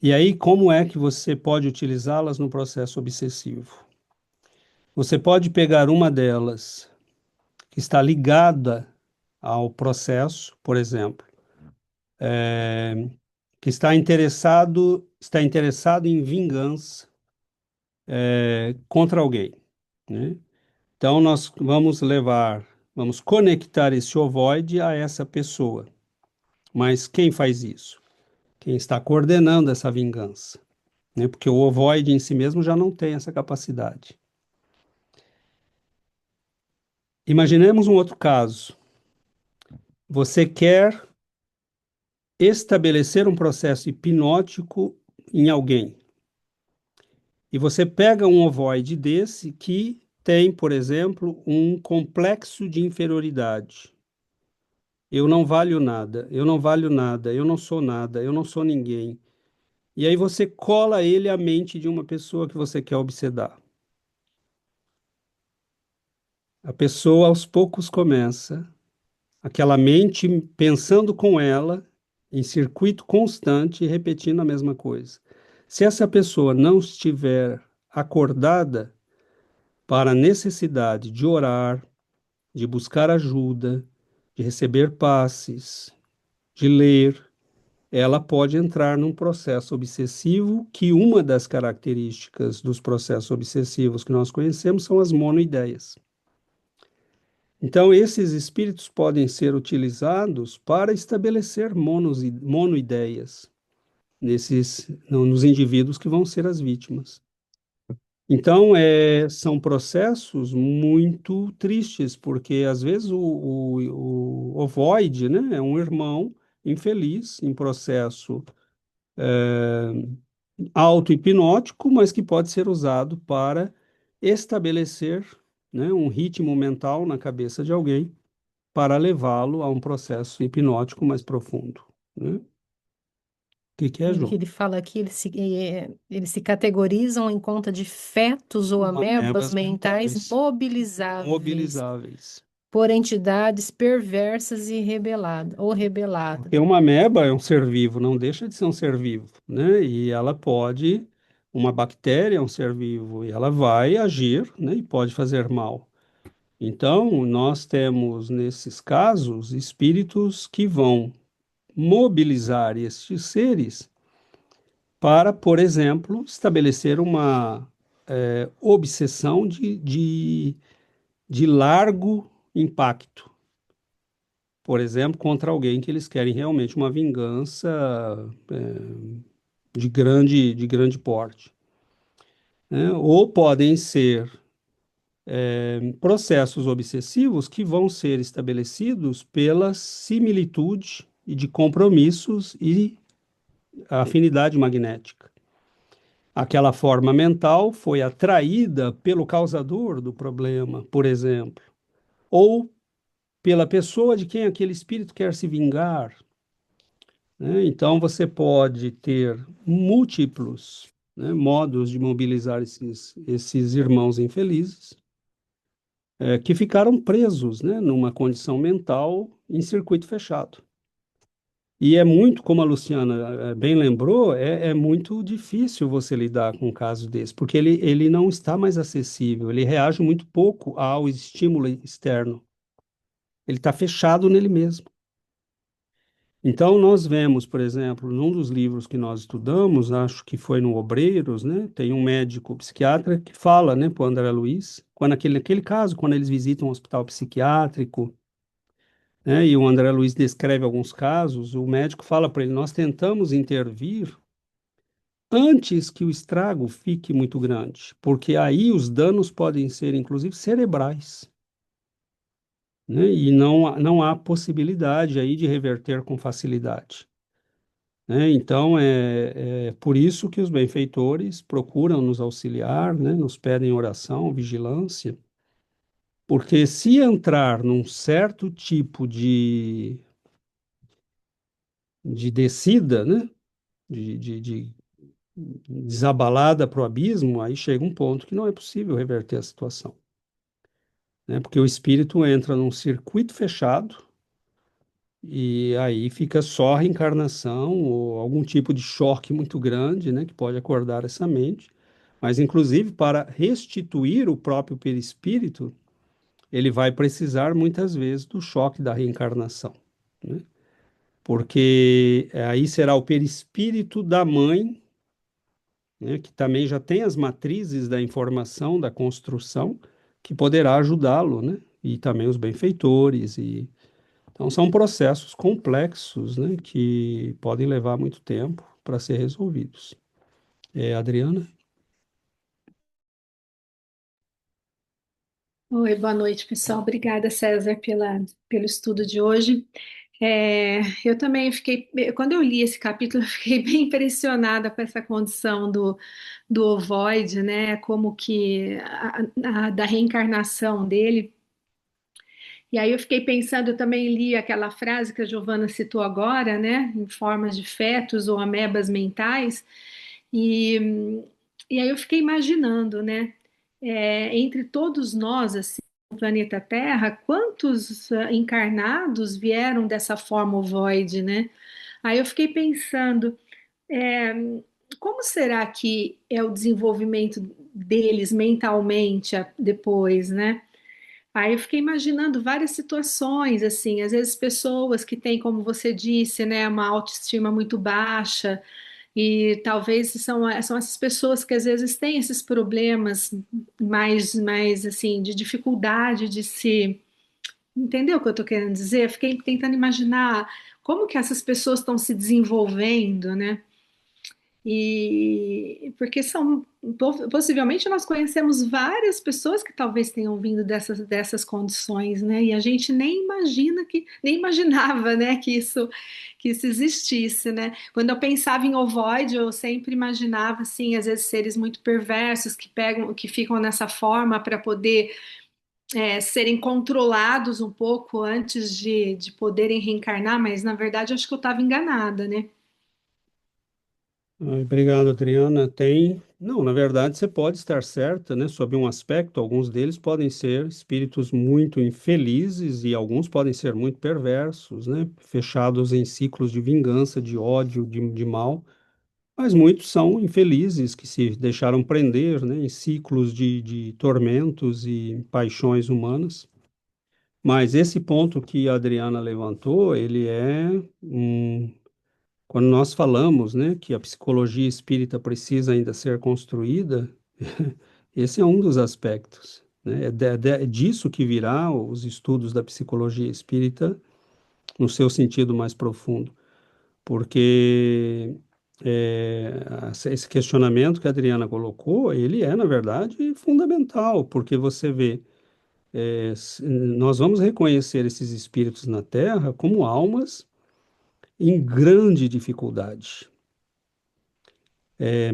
E aí, como é que você pode utilizá-las no processo obsessivo? Você pode pegar uma delas que está ligada ao processo, por exemplo, que está interessado em vingança, contra alguém, né? Então, nós vamos conectar esse ovoide a essa pessoa. Mas quem faz isso? Quem está coordenando essa vingança, né? Porque o ovoide em si mesmo já não tem essa capacidade. Imaginemos um outro caso. Você quer estabelecer um processo hipnótico em alguém. E você pega um ovoide desse que tem, por exemplo, um complexo de inferioridade. Eu não valho nada, eu não valho nada, eu não sou nada, eu não sou ninguém. E aí você cola ele à mente de uma pessoa que você quer obsedar. A pessoa aos poucos começa, aquela mente pensando com ela, em circuito constante, repetindo a mesma coisa. Se essa pessoa não estiver acordada para a necessidade de orar, de buscar ajuda, de receber passes, de ler, ela pode entrar num processo obsessivo, que uma das características dos processos obsessivos que nós conhecemos são as monoideias. Então, esses espíritos podem ser utilizados para estabelecer monoideias nos indivíduos que vão ser as vítimas. Então, são processos muito tristes, porque às vezes o ovoide, né, é um irmão infeliz em processo auto-hipnótico, mas que pode ser usado para estabelecer, né, um ritmo mental na cabeça de alguém para levá-lo a um processo hipnótico mais profundo, né? O que é,
E o que
João?
ele fala aqui, eles se categorizam em conta de fetos ou amebas
Amebas
mentais
mentais
mobilizáveis
mobilizáveis.
por entidades perversas e rebeladas.
Porque uma ameba é um ser vivo, não deixa de ser um ser vivo, né? E ela pode, uma bactéria é um ser vivo, e ela vai agir, né? E pode fazer mal. Então, nós temos, nesses casos, espíritos que vão mobilizar estes seres para, por exemplo, estabelecer uma obsessão de largo impacto. Por exemplo, contra alguém que eles querem realmente uma vingança de grande porte, né? Ou podem ser processos obsessivos que vão ser estabelecidos pela similitude e de compromissos e afinidade magnética. Aquela forma mental foi atraída pelo causador do problema, por exemplo, ou pela pessoa de quem aquele espírito quer se vingar, né? Então, você pode ter múltiplos, né, modos de mobilizar esses irmãos infelizes, que ficaram presos, né, numa condição mental em circuito fechado. E é muito, como a Luciana bem lembrou, é muito difícil você lidar com um caso desse, porque ele não está mais acessível, ele reage muito pouco ao estímulo externo, ele está fechado nele mesmo. Então, nós vemos, por exemplo, num dos livros que nós estudamos, acho que foi no Obreiros, né, tem um médico psiquiatra que fala, né, para o André Luiz, quando aquele caso, quando eles visitam um hospital psiquiátrico, né, e o André Luiz descreve alguns casos, o médico fala para ele, nós tentamos intervir antes que o estrago fique muito grande, porque aí os danos podem ser, inclusive, cerebrais, né, e não há possibilidade aí de reverter com facilidade. Né? Então, é por isso que os benfeitores procuram nos auxiliar, né? Nos pedem oração, vigilância, porque se entrar num certo tipo de descida, né? De desabalada para o abismo, aí chega um ponto que não é possível reverter a situação, né? Porque o espírito entra num circuito fechado e aí fica só a reencarnação ou algum tipo de choque muito grande, né, que pode acordar essa mente. Mas, inclusive, para restituir o próprio perispírito, ele vai precisar muitas vezes do choque da reencarnação, né? Porque aí será o perispírito da mãe, né, que também já tem as matrizes da informação, da construção, que poderá ajudá-lo, né? E também os benfeitores então, são processos complexos, né, que podem levar muito tempo para ser resolvidos. Adriana?
Oi, boa noite, pessoal. Obrigada, César, pelo estudo de hoje. Eu também fiquei, quando eu li esse capítulo, eu fiquei bem impressionada com essa condição do ovoide, né? Como que da reencarnação dele. E aí eu fiquei pensando, eu também li aquela frase que a Giovana citou agora, né? Em formas de fetos ou amebas mentais. E, e aí eu fiquei imaginando, né? Entre todos nós, assim, no planeta Terra, quantos encarnados vieram dessa forma ovoide, né? Aí eu fiquei pensando, é, como será que é o desenvolvimento deles mentalmente depois, né? Aí eu fiquei imaginando várias situações, assim, às vezes pessoas que têm, como você disse, né, uma autoestima muito baixa, e talvez são essas pessoas que às vezes têm esses problemas mais assim, de dificuldade de se. Entendeu o que eu estou querendo dizer? Eu fiquei tentando imaginar como que essas pessoas estão se desenvolvendo, né? E porque possivelmente nós conhecemos várias pessoas que talvez tenham vindo dessas condições, né? E a gente nem imaginava, né, que isso existisse, né? Quando eu pensava em ovoide, eu sempre imaginava assim, às vezes seres muito perversos que ficam nessa forma para poder serem controlados um pouco antes de poderem reencarnar, mas na verdade acho que eu estava enganada, né?
Obrigado, Adriana. Não, na verdade, você pode estar certa, né? Sob um aspecto, alguns deles podem ser espíritos muito infelizes e alguns podem ser muito perversos, né? Fechados em ciclos de vingança, de ódio, de mal. Mas muitos são infelizes que se deixaram prender, né? Em ciclos de tormentos e paixões humanas. Mas esse ponto que a Adriana levantou, ele quando nós falamos, né, que a psicologia espírita precisa ainda ser construída, esse é um dos aspectos, né? É disso que virá os estudos da psicologia espírita no seu sentido mais profundo, porque esse questionamento que a Adriana colocou, ele é, na verdade, fundamental, porque você vê, nós vamos reconhecer esses espíritos na Terra como almas em grande dificuldade,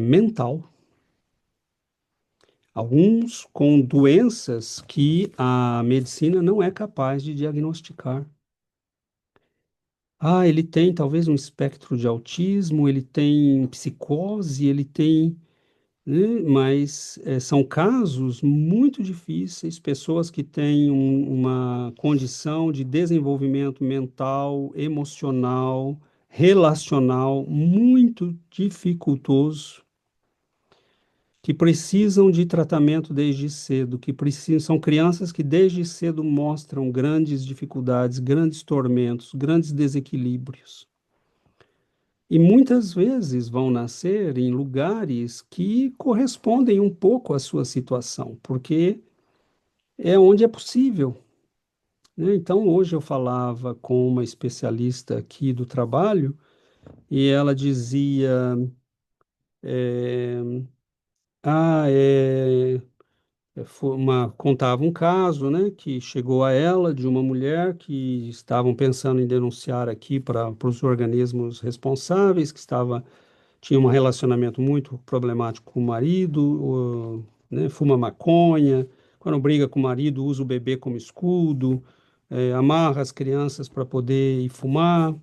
mental. Alguns com doenças que a medicina não é capaz de diagnosticar. Ah, ele tem talvez um espectro de autismo, ele tem psicose, ele tem, né, mas são casos muito difíceis, pessoas que têm uma condição de desenvolvimento mental, emocional, relacional muito dificultoso, que precisam de tratamento desde cedo, que precisam, são crianças que desde cedo mostram grandes dificuldades, grandes tormentos, grandes desequilíbrios. E muitas vezes vão nascer em lugares que correspondem um pouco à sua situação, porque é onde é possível, né? Então, hoje eu falava com uma especialista aqui do trabalho e ela dizia: é, ah, contava um caso, né, que chegou a ela de uma mulher que estavam pensando em denunciar aqui para os organismos responsáveis, que tinha um relacionamento muito problemático com o marido, né, fuma maconha, quando briga com o marido usa o bebê como escudo, amarra as crianças para poder ir fumar.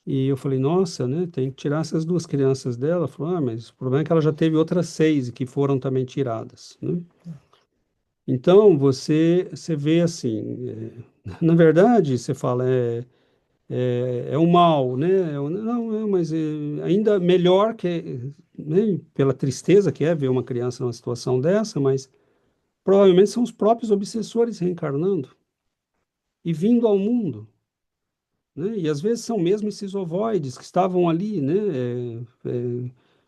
E eu falei, nossa, né, tem que tirar essas duas crianças dela. Ela falou, mas o problema é que ela já teve outras 6 que foram também tiradas, né? Então, você vê assim, na verdade, você fala, é o mal, né? Não, mas ainda melhor que, né, pela tristeza que é ver uma criança numa situação dessa, mas provavelmente são os próprios obsessores reencarnando e vindo ao mundo, né? E às vezes são mesmo esses ovoides que estavam ali, né?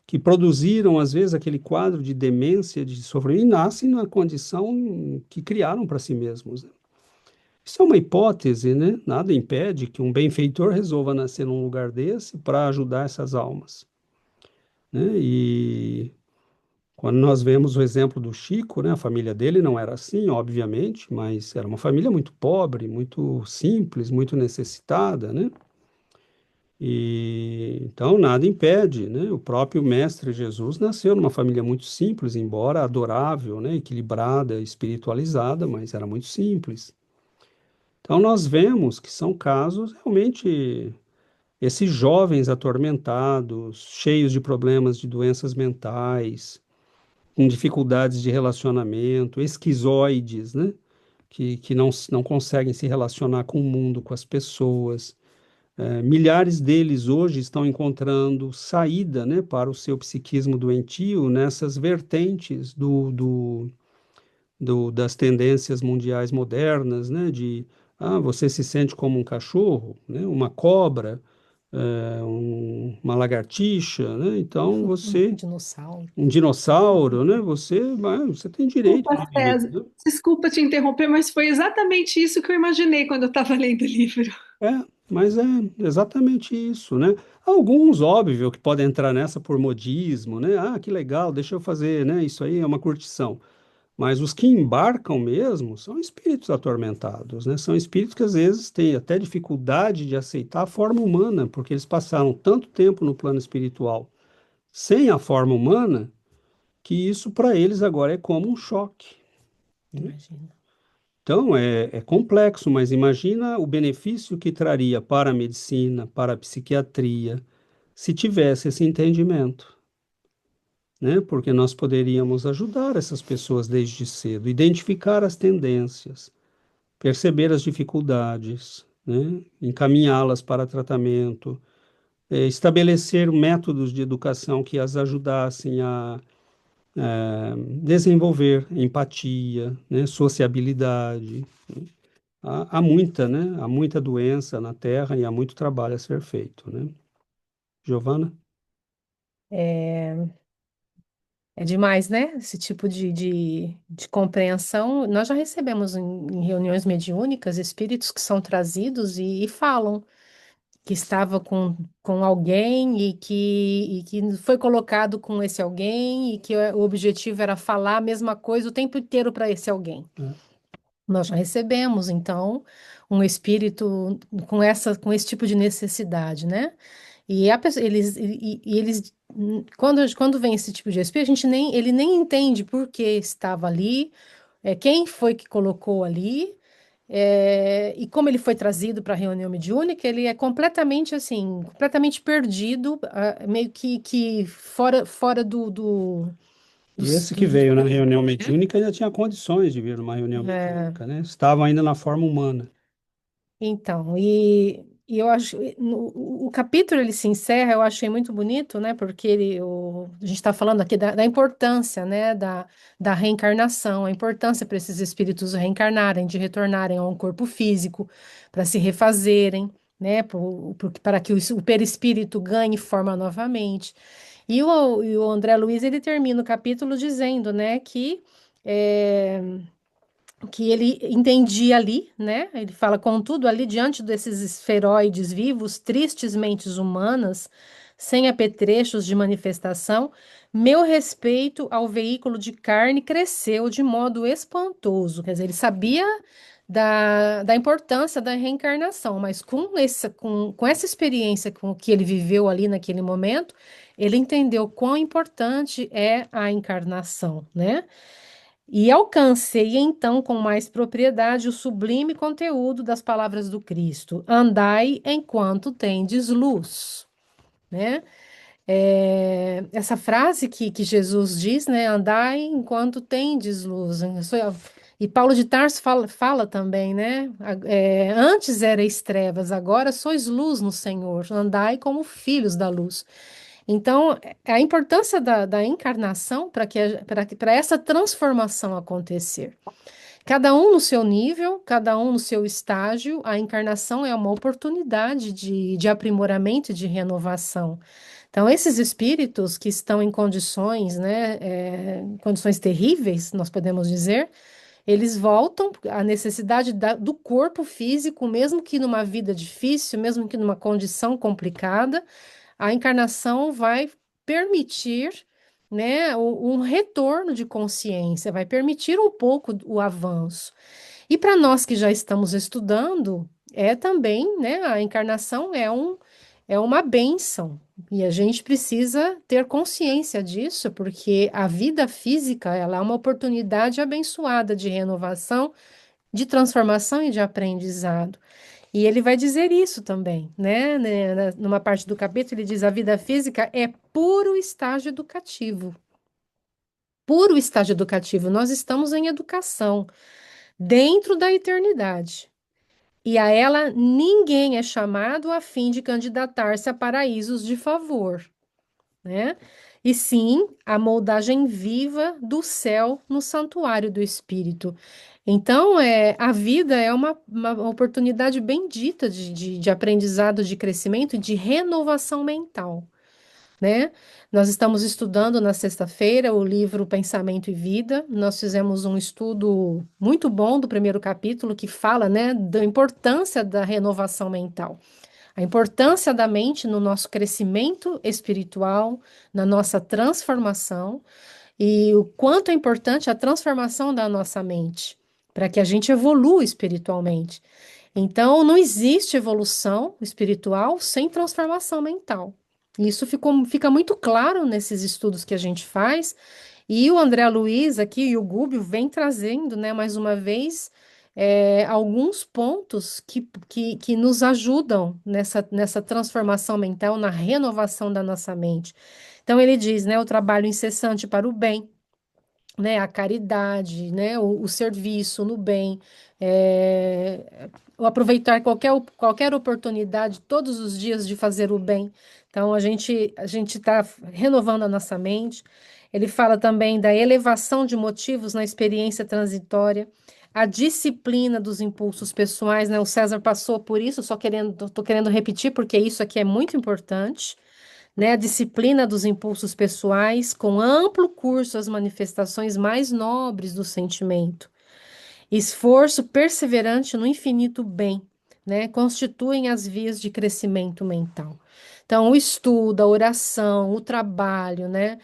Que produziram, às vezes, aquele quadro de demência, de sofrimento, e nascem na condição que criaram para si mesmos, né? Isso é uma hipótese, né? Nada impede que um benfeitor resolva nascer num lugar desse para ajudar essas almas, né? E quando nós vemos o exemplo do Chico, né? A família dele não era assim, obviamente, mas era uma família muito pobre, muito simples, muito necessitada, né? E então nada impede, né? O próprio Mestre Jesus nasceu numa família muito simples, embora adorável, né? Equilibrada, espiritualizada, mas era muito simples. Então, nós vemos que são casos realmente, esses jovens atormentados, cheios de problemas de doenças mentais, com dificuldades de relacionamento, esquizoides, né? Que não conseguem se relacionar com o mundo, com as pessoas. Milhares deles hoje estão encontrando saída, né, para o seu psiquismo doentio nessas vertentes das tendências mundiais modernas, né, você se sente como um cachorro, né, uma cobra, uma lagartixa, né, então
Dinossauro.
um dinossauro, né, você tem direito de
Desculpa,
viver,
César.
né?
Desculpa te interromper, mas foi exatamente isso que eu imaginei quando eu estava lendo o livro.
É, mas é exatamente isso, né? Alguns, óbvio, que podem entrar nessa por modismo, né? Ah, que legal, deixa eu fazer, né? Isso aí é uma curtição. Mas os que embarcam mesmo são espíritos atormentados, né? São espíritos que às vezes têm até dificuldade de aceitar a forma humana, porque eles passaram tanto tempo no plano espiritual sem a forma humana, que isso para eles agora é como um choque, né?
Imagina.
Então é complexo, mas imagina o benefício que traria para a medicina, para a psiquiatria, se tivesse esse entendimento, né? Porque nós poderíamos ajudar essas pessoas desde cedo, identificar as tendências, perceber as dificuldades, né? Encaminhá-las para tratamento, estabelecer métodos de educação que as ajudassem a desenvolver empatia, né? Sociabilidade. Há muita, né? Há muita doença na Terra e há muito trabalho a ser feito, né? Giovana?
É, é demais, né? Esse tipo de compreensão. Nós já recebemos em reuniões mediúnicas espíritos que são trazidos e falam que estava com alguém e que foi colocado com esse alguém e que o objetivo era falar a mesma coisa o tempo inteiro para esse alguém.
É.
Nós já recebemos, então, um espírito com esse tipo de necessidade, né? E eles quando vem esse tipo de espírito, ele nem entende por que estava ali, quem foi que colocou ali, e como ele foi trazido para a reunião mediúnica, ele é completamente assim, completamente perdido, meio que fora
E esse que veio na reunião mediúnica ainda tinha condições de vir numa reunião
é,
mediúnica, né? Estava ainda na forma humana.
então, e eu acho, o capítulo ele se encerra, eu achei muito bonito, né? Porque a gente está falando aqui da importância, né? Da reencarnação, a importância para esses espíritos reencarnarem, de retornarem a um corpo físico, para se refazerem, né? Para que o perispírito ganhe forma novamente. E o André Luiz, ele termina o capítulo dizendo, né? Que ele entendia ali, né? Ele fala, contudo, ali diante desses esferoides vivos, tristes mentes humanas, sem apetrechos de manifestação, meu respeito ao veículo de carne cresceu de modo espantoso. Quer dizer, ele sabia da importância da reencarnação, mas com essa experiência com que ele viveu ali naquele momento, ele entendeu quão importante é a encarnação, né? E alcancei então com mais propriedade o sublime conteúdo das palavras do Cristo. Andai enquanto tendes luz, né? Essa frase que Jesus diz, né? Andai enquanto tendes luz. E Paulo de Tarso fala também, né? Antes erais trevas, agora sois luz no Senhor. Andai como filhos da luz. Então, a importância da encarnação para essa transformação acontecer. Cada um no seu nível, cada um no seu estágio, a encarnação é uma oportunidade de aprimoramento e de renovação. Então, esses espíritos que estão em condições, né, condições terríveis, nós podemos dizer, eles voltam à necessidade do corpo físico, mesmo que numa vida difícil, mesmo que numa condição complicada, a encarnação vai permitir, né, um retorno de consciência, vai permitir um pouco o avanço. E para nós que já estamos estudando, também, né, a encarnação é uma bênção. E a gente precisa ter consciência disso, porque a vida física, ela é uma oportunidade abençoada de renovação, de transformação e de aprendizado. E ele vai dizer isso também, né? Numa parte do capítulo, ele diz: a vida física é puro estágio educativo. Puro estágio educativo. Nós estamos em educação, dentro da eternidade. E a ela ninguém é chamado a fim de candidatar-se a paraísos de favor, né? E sim a moldagem viva do céu no santuário do Espírito. Então, a vida é uma oportunidade bendita de aprendizado, de crescimento e de renovação mental, né? Nós estamos estudando na sexta-feira o livro Pensamento e Vida. Nós fizemos um estudo muito bom do primeiro capítulo que fala, né, da importância da renovação mental. A importância da mente no nosso crescimento espiritual, na nossa transformação, e o quanto é importante a transformação da nossa mente, para que a gente evolua espiritualmente. Então, não existe evolução espiritual sem transformação mental. Isso fica muito claro nesses estudos que a gente faz, e o André Luiz aqui e o Gúbio vem trazendo, né, mais uma vez, alguns pontos que nos ajudam nessa transformação mental, na renovação da nossa mente. Então, ele diz, né, o trabalho incessante para o bem, né, a caridade, né, o serviço no bem, o aproveitar qualquer oportunidade todos os dias de fazer o bem. Então, a gente está renovando a nossa mente. Ele fala também da elevação de motivos na experiência transitória, a disciplina dos impulsos pessoais, né? O César passou por isso, estou querendo repetir, porque isso aqui é muito importante, né? A disciplina dos impulsos pessoais, com amplo curso às manifestações mais nobres do sentimento. Esforço perseverante no infinito bem, né, constituem as vias de crescimento mental. Então, o estudo, a oração, o trabalho, né,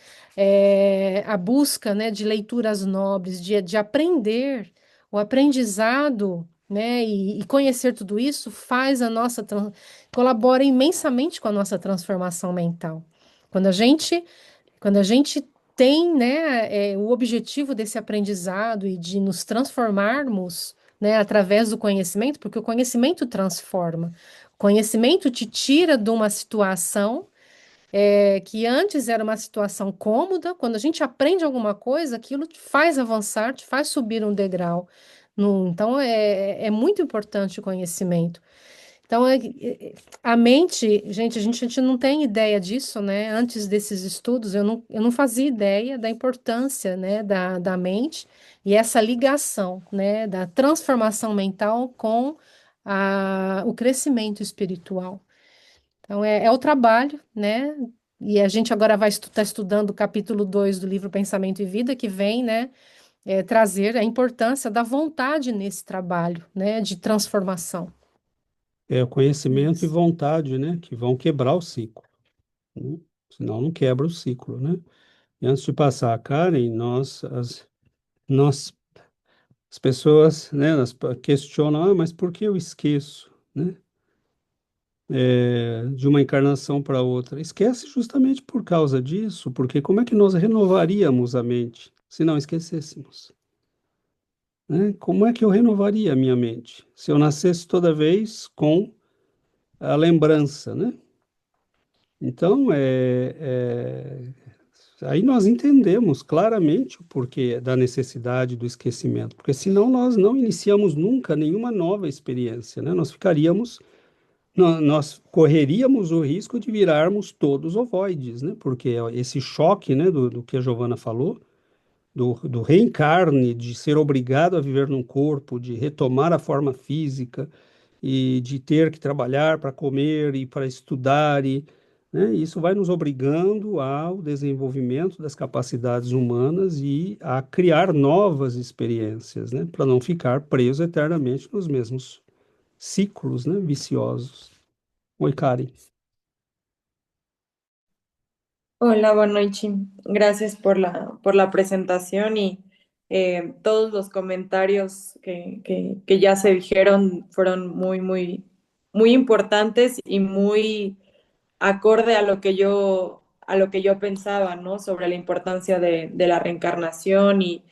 a busca, né, de leituras nobres, de aprender, o aprendizado, né, e conhecer tudo isso faz colabora imensamente com a nossa transformação mental. Quando a gente, quando a gente tem, né, o objetivo desse aprendizado e de nos transformarmos, né, através do conhecimento, porque o conhecimento transforma. O conhecimento te tira de uma situação que antes era uma situação cômoda. Quando a gente aprende alguma coisa, aquilo te faz avançar, te faz subir um degrau. Então, é muito importante o conhecimento. Então, a mente, gente, a gente não tem ideia disso, né? Antes desses estudos, eu não fazia ideia da importância, né, da mente e essa ligação, né, da transformação mental com o crescimento espiritual. Então, é o trabalho, né? E a gente agora vai estar estudando o capítulo 2 do livro Pensamento e Vida, que vem, né, trazer a importância da vontade nesse trabalho, né, de transformação.
É o conhecimento e
Isso.
vontade, né, que vão quebrar o ciclo, né? Senão não quebra o ciclo, né? E antes de passar a Karen, nós, as pessoas, né, questionam, mas por que eu esqueço, né? De uma encarnação para outra. Esquece justamente por causa disso, porque como é que nós renovaríamos a mente se não esquecêssemos, né? Como é que eu renovaria a minha mente se eu nascesse toda vez com a lembrança, né? Então, aí nós entendemos claramente o porquê da necessidade do esquecimento, porque senão nós não iniciamos nunca nenhuma nova experiência, né? Nós correríamos o risco de virarmos todos ovoides, né? Porque esse choque, né, do que a Giovana falou, do reencarne, de ser obrigado a viver num corpo, de retomar a forma física e de ter que trabalhar para comer e para estudar, né, isso vai nos obrigando ao desenvolvimento das capacidades humanas e a criar novas experiências, né, para não ficar preso eternamente nos mesmos ciclos, né, viciosos. Oi, Karen.
Hola, buenas noches. Gracias por la presentación y todos los comentarios que ya se dijeron fueron muy importantes y muy acorde a lo que yo pensaba, ¿no? Sobre la importancia de la reencarnación y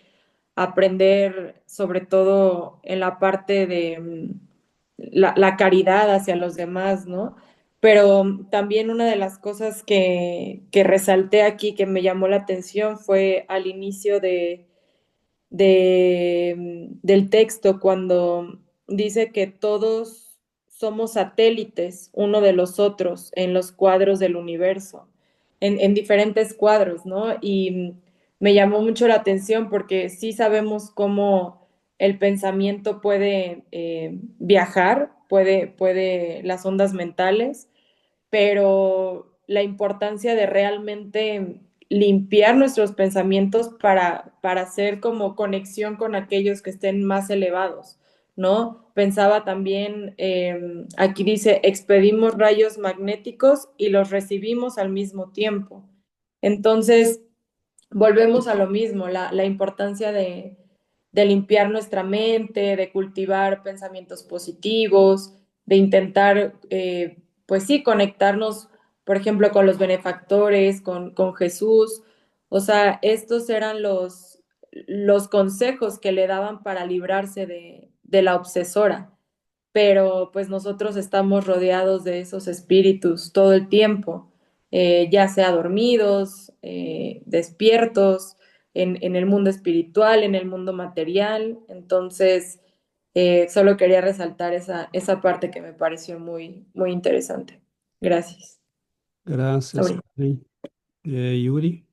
aprender, sobre todo en la parte de la caridad hacia los demás, ¿no? Pero también una de las cosas que resalté aquí, que me llamó la atención, fue al inicio del texto, cuando dice que todos somos satélites uno de los otros en los cuadros del universo, en diferentes cuadros, ¿no? Y me llamó mucho la atención porque sí sabemos cómo el pensamiento puede viajar, las ondas mentales, pero la importancia de realmente limpiar nuestros pensamientos para hacer como conexión con aquellos que estén más elevados, ¿no? Pensaba también, aquí dice, expedimos rayos magnéticos y los recibimos al mismo tiempo. Entonces, volvemos a lo mismo, la importancia de limpiar nuestra mente, de cultivar pensamientos positivos, de intentar, pues sí, conectarnos, por ejemplo, con los benefactores, con Jesús. O sea, estos eran los consejos que le daban para librarse de la obsesora, pero pues nosotros estamos rodeados de esos espíritus todo el tiempo, ya sea dormidos, despiertos, en el mundo espiritual, en el mundo material. Entonces, solo quería resaltar esa parte que me pareció muy interesante. Gracias.
Graças,
Ahorita.
Karen. Yuri?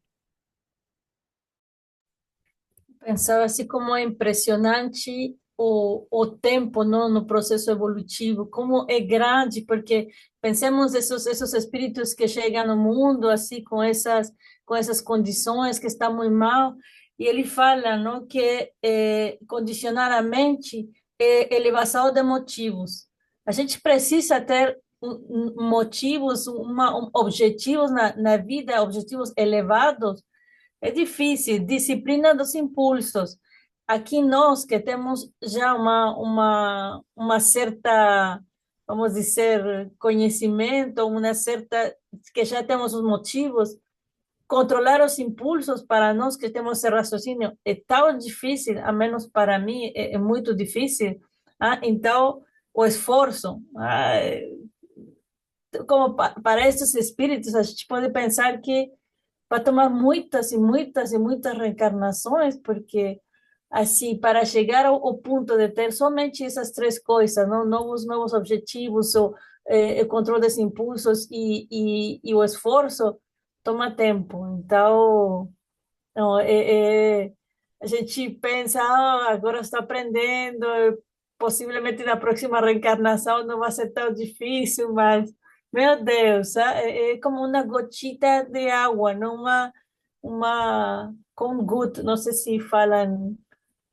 Pensava assim como é impressionante o tempo, não, no processo evolutivo, como é grande, porque pensemos esses espíritos que chegam no mundo assim com essas condições que está muito mal, e ele fala, não, que condicionar a mente é elevação de motivos. A gente precisa ter motivos, objetivos na vida, objetivos elevados. É difícil, disciplina dos impulsos. Aqui nós que temos já uma certa, vamos dizer, conhecimento, uma certa, que já temos os motivos, controlar os impulsos para nós que temos esse raciocínio é tão difícil, a menos para mim é muito difícil. Então, o esforço, como para esses espíritos, a gente pode pensar que vai tomar muitas e muitas e muitas reencarnações, porque assim, para chegar ao ponto de ter somente essas três coisas, não? Novos objetivos, o controle dos impulsos e o esforço, toma tempo. Então, não, a gente pensa, agora estou aprendendo, possivelmente na próxima reencarnação não vai ser tão difícil, mas, meu Deus, é como uma gotita de água, não com gut, não sei se falam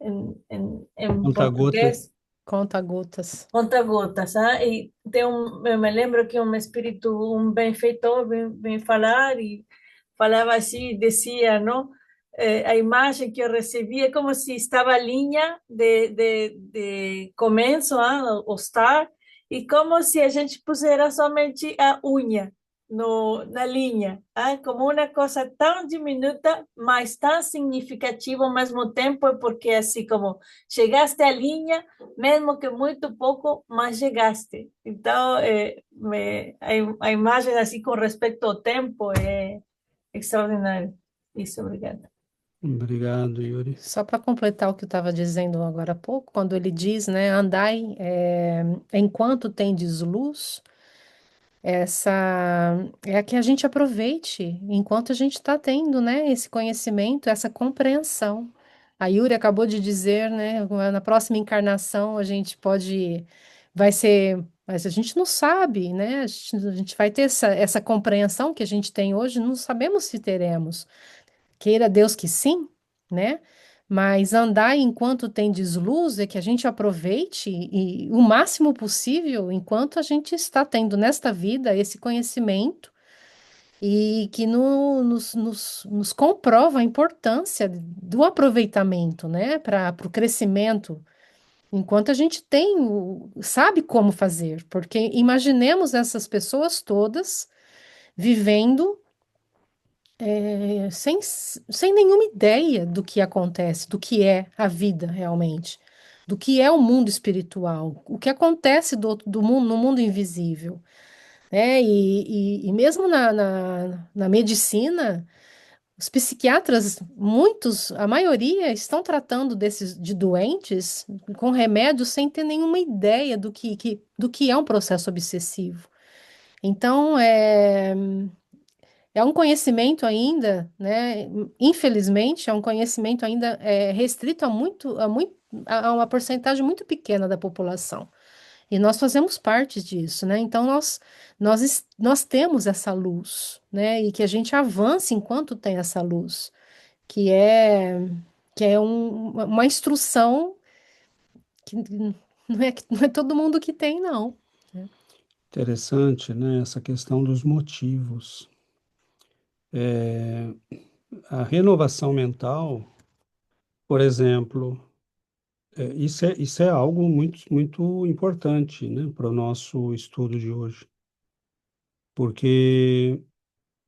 em
Conta-gota.
português.
Conta gotas.
Conta-gotas, e eu me lembro que um espírito, um benfeitor, vem falar e falava assim, dizia, não? A imagem que eu recebi é como se estava a linha de começo, o estar, e como se a gente pusera somente a unha na linha, como uma coisa tão diminuta, mas tão significativa ao mesmo tempo, porque assim como chegaste à linha, mesmo que muito pouco, mas chegaste. Então, a imagem assim com respeito ao tempo é extraordinária. Isso, obrigada.
Obrigado, Yuri.
Só para completar o que eu estava dizendo agora há pouco, quando ele diz, né, andai enquanto tendes luz, essa é que a gente aproveite enquanto a gente está tendo, né, esse conhecimento, essa compreensão. A Yuri acabou de dizer, né, na próxima encarnação a gente vai ser, mas a gente não sabe, né, a gente vai ter essa compreensão que a gente tem hoje, não sabemos se teremos. Queira Deus que sim, né? Mas andar enquanto tem luz é que a gente aproveite e o máximo possível enquanto a gente está tendo nesta vida esse conhecimento e que nos comprova a importância do aproveitamento, né? Para o crescimento, enquanto a gente sabe como fazer, porque imaginemos essas pessoas todas vivendo sem nenhuma ideia do que acontece, do que é a vida realmente, do que é o mundo espiritual, o que acontece do mundo, no mundo invisível, né? E mesmo na medicina, os psiquiatras, muitos, a maioria, estão tratando de doentes com remédios sem ter nenhuma ideia do que é um processo obsessivo. Então, é um conhecimento ainda, né? Infelizmente, é um conhecimento ainda restrito a uma porcentagem muito pequena da população. E nós fazemos parte disso, né? Então, nós temos essa luz, né? E que a gente avance enquanto tem essa luz, que é, que é uma instrução que não é todo mundo que tem, não.
Interessante, né? Essa questão dos motivos. A renovação mental, por exemplo, isso é algo muito, muito importante, né, para o nosso estudo de hoje. Porque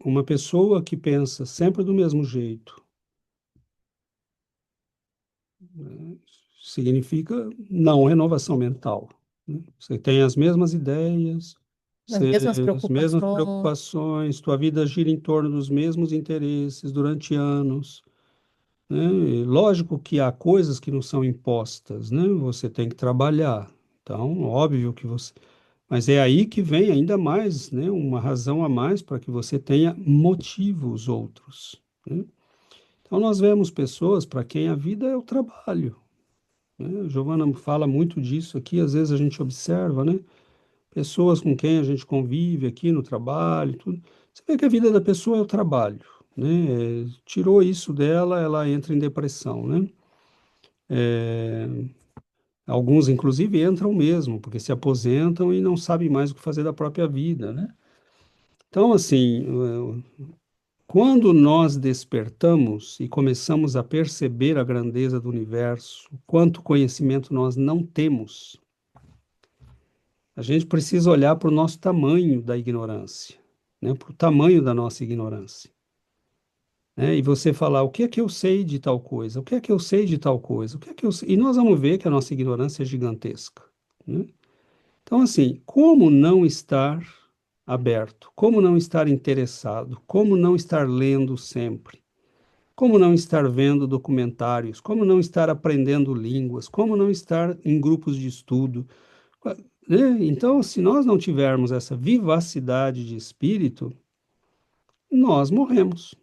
uma pessoa que pensa sempre do mesmo jeito, né, significa não renovação mental, né? Você tem as mesmas ideias,
As mesmas
as mesmas
preocupações.
preocupações, tua vida gira em torno dos mesmos interesses durante anos, né? E lógico que há coisas que não são impostas, né? Você tem que trabalhar. Então, óbvio que você. Mas é aí que vem ainda mais, né? Uma razão a mais para que você tenha motivos outros, né? Então, nós vemos pessoas para quem a vida é o trabalho, né? A Giovana fala muito disso aqui, às vezes a gente observa, né? Pessoas com quem a gente convive aqui no trabalho, tudo. Você vê que a vida da pessoa é o trabalho, né? Tirou isso dela, ela entra em depressão, né? Alguns, inclusive, entram mesmo, porque se aposentam e não sabem mais o que fazer da própria vida, né? Então, assim, quando nós despertamos e começamos a perceber a grandeza do universo, quanto conhecimento nós não temos, a gente precisa olhar para o nosso tamanho da ignorância, né? Para o tamanho da nossa ignorância, né? E você falar, o que é que eu sei de tal coisa? O que é que eu sei de tal coisa? O que é que eu sei? E nós vamos ver que a nossa ignorância é gigantesca, né? Então, assim, como não estar aberto? Como não estar interessado? Como não estar lendo sempre? Como não estar vendo documentários? Como não estar aprendendo línguas? Como não estar em grupos de estudo? Né? Então, se nós não tivermos essa vivacidade de espírito, nós morremos,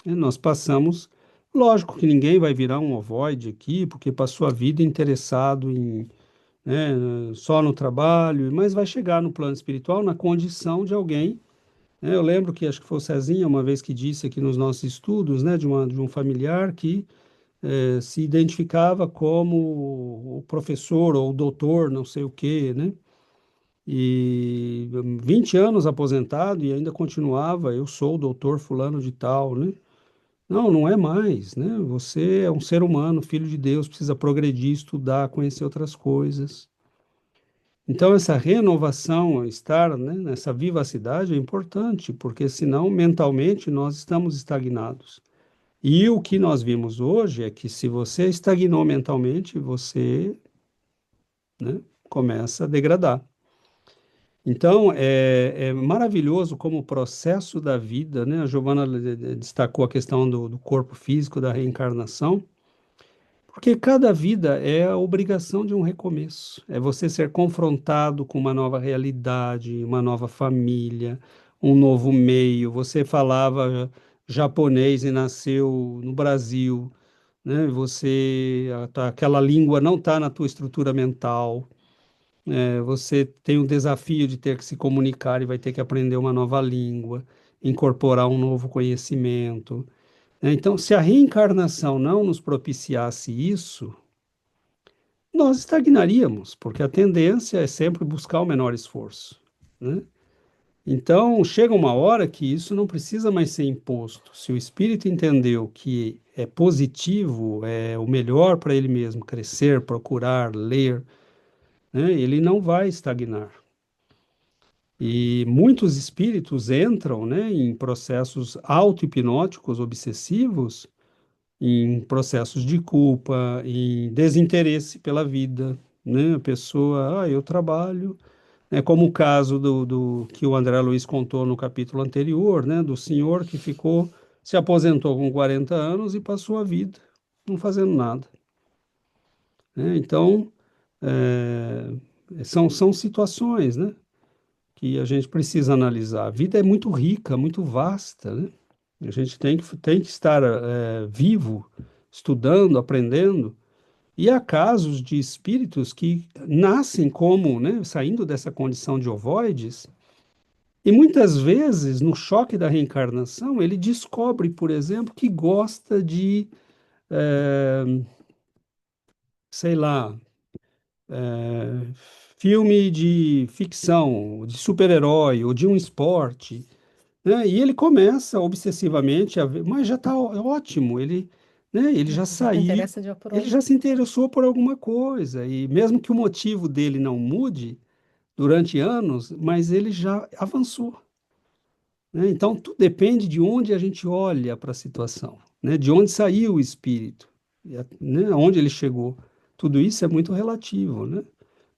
né? Nós passamos. Lógico que ninguém vai virar um ovoide aqui, porque passou a vida interessado em, né, só no trabalho, mas vai chegar no plano espiritual na condição de alguém, né? Eu lembro que acho que foi o Cezinha uma vez que disse aqui nos nossos estudos, né, de um familiar que se identificava como o professor ou o doutor, não sei o quê, né? E 20 anos aposentado e ainda continuava, eu sou o doutor fulano de tal, né? Não, não é mais, né? Você é um ser humano, filho de Deus, precisa progredir, estudar, conhecer outras coisas. Então, essa renovação, estar, né, nessa vivacidade é importante, porque senão, mentalmente, nós estamos estagnados. E o que nós vimos hoje é que se você estagnou mentalmente, você, né, começa a degradar. Então, é maravilhoso como o processo da vida, né? A Giovana destacou a questão do corpo físico, da reencarnação, porque cada vida é a obrigação de um recomeço. É você ser confrontado com uma nova realidade, uma nova família, um novo meio. Você falava japonês e nasceu no Brasil, né? Aquela língua não está na tua estrutura mental. Você tem o desafio de ter que se comunicar e vai ter que aprender uma nova língua, incorporar um novo conhecimento, né? Então, se a reencarnação não nos propiciasse isso, nós estagnaríamos, porque a tendência é sempre buscar o menor esforço, né? Então, chega uma hora que isso não precisa mais ser imposto. Se o espírito entendeu que é positivo, é o melhor para ele mesmo, crescer, procurar, ler, né, ele não vai estagnar. E muitos espíritos entram, né, em processos auto-hipnóticos obsessivos, em processos de culpa, em desinteresse pela vida, né? A pessoa, eu trabalho, é como o caso do que o André Luiz contou no capítulo anterior, né, do senhor que se aposentou com 40 anos e passou a vida não fazendo nada, né? Então, são situações, né, que a gente precisa analisar. A vida é muito rica, muito vasta, né? A gente tem que estar vivo, estudando, aprendendo. E há casos de espíritos que nascem como, né, saindo dessa condição de ovoides, e muitas vezes, no choque da reencarnação, ele descobre, por exemplo, que gosta de, eh, sei lá, eh, filme de ficção, de super-herói ou de um esporte, né? E ele começa obsessivamente a ver, mas já está ótimo, né, ele já
Já se
saiu,
interessa de por
ele
outro.
já se interessou por alguma coisa, e mesmo que o motivo dele não mude durante anos, mas ele já avançou, né? Então, tudo depende de onde a gente olha para a situação, né? De onde saiu o espírito, né? Onde ele chegou. Tudo isso é muito relativo, né?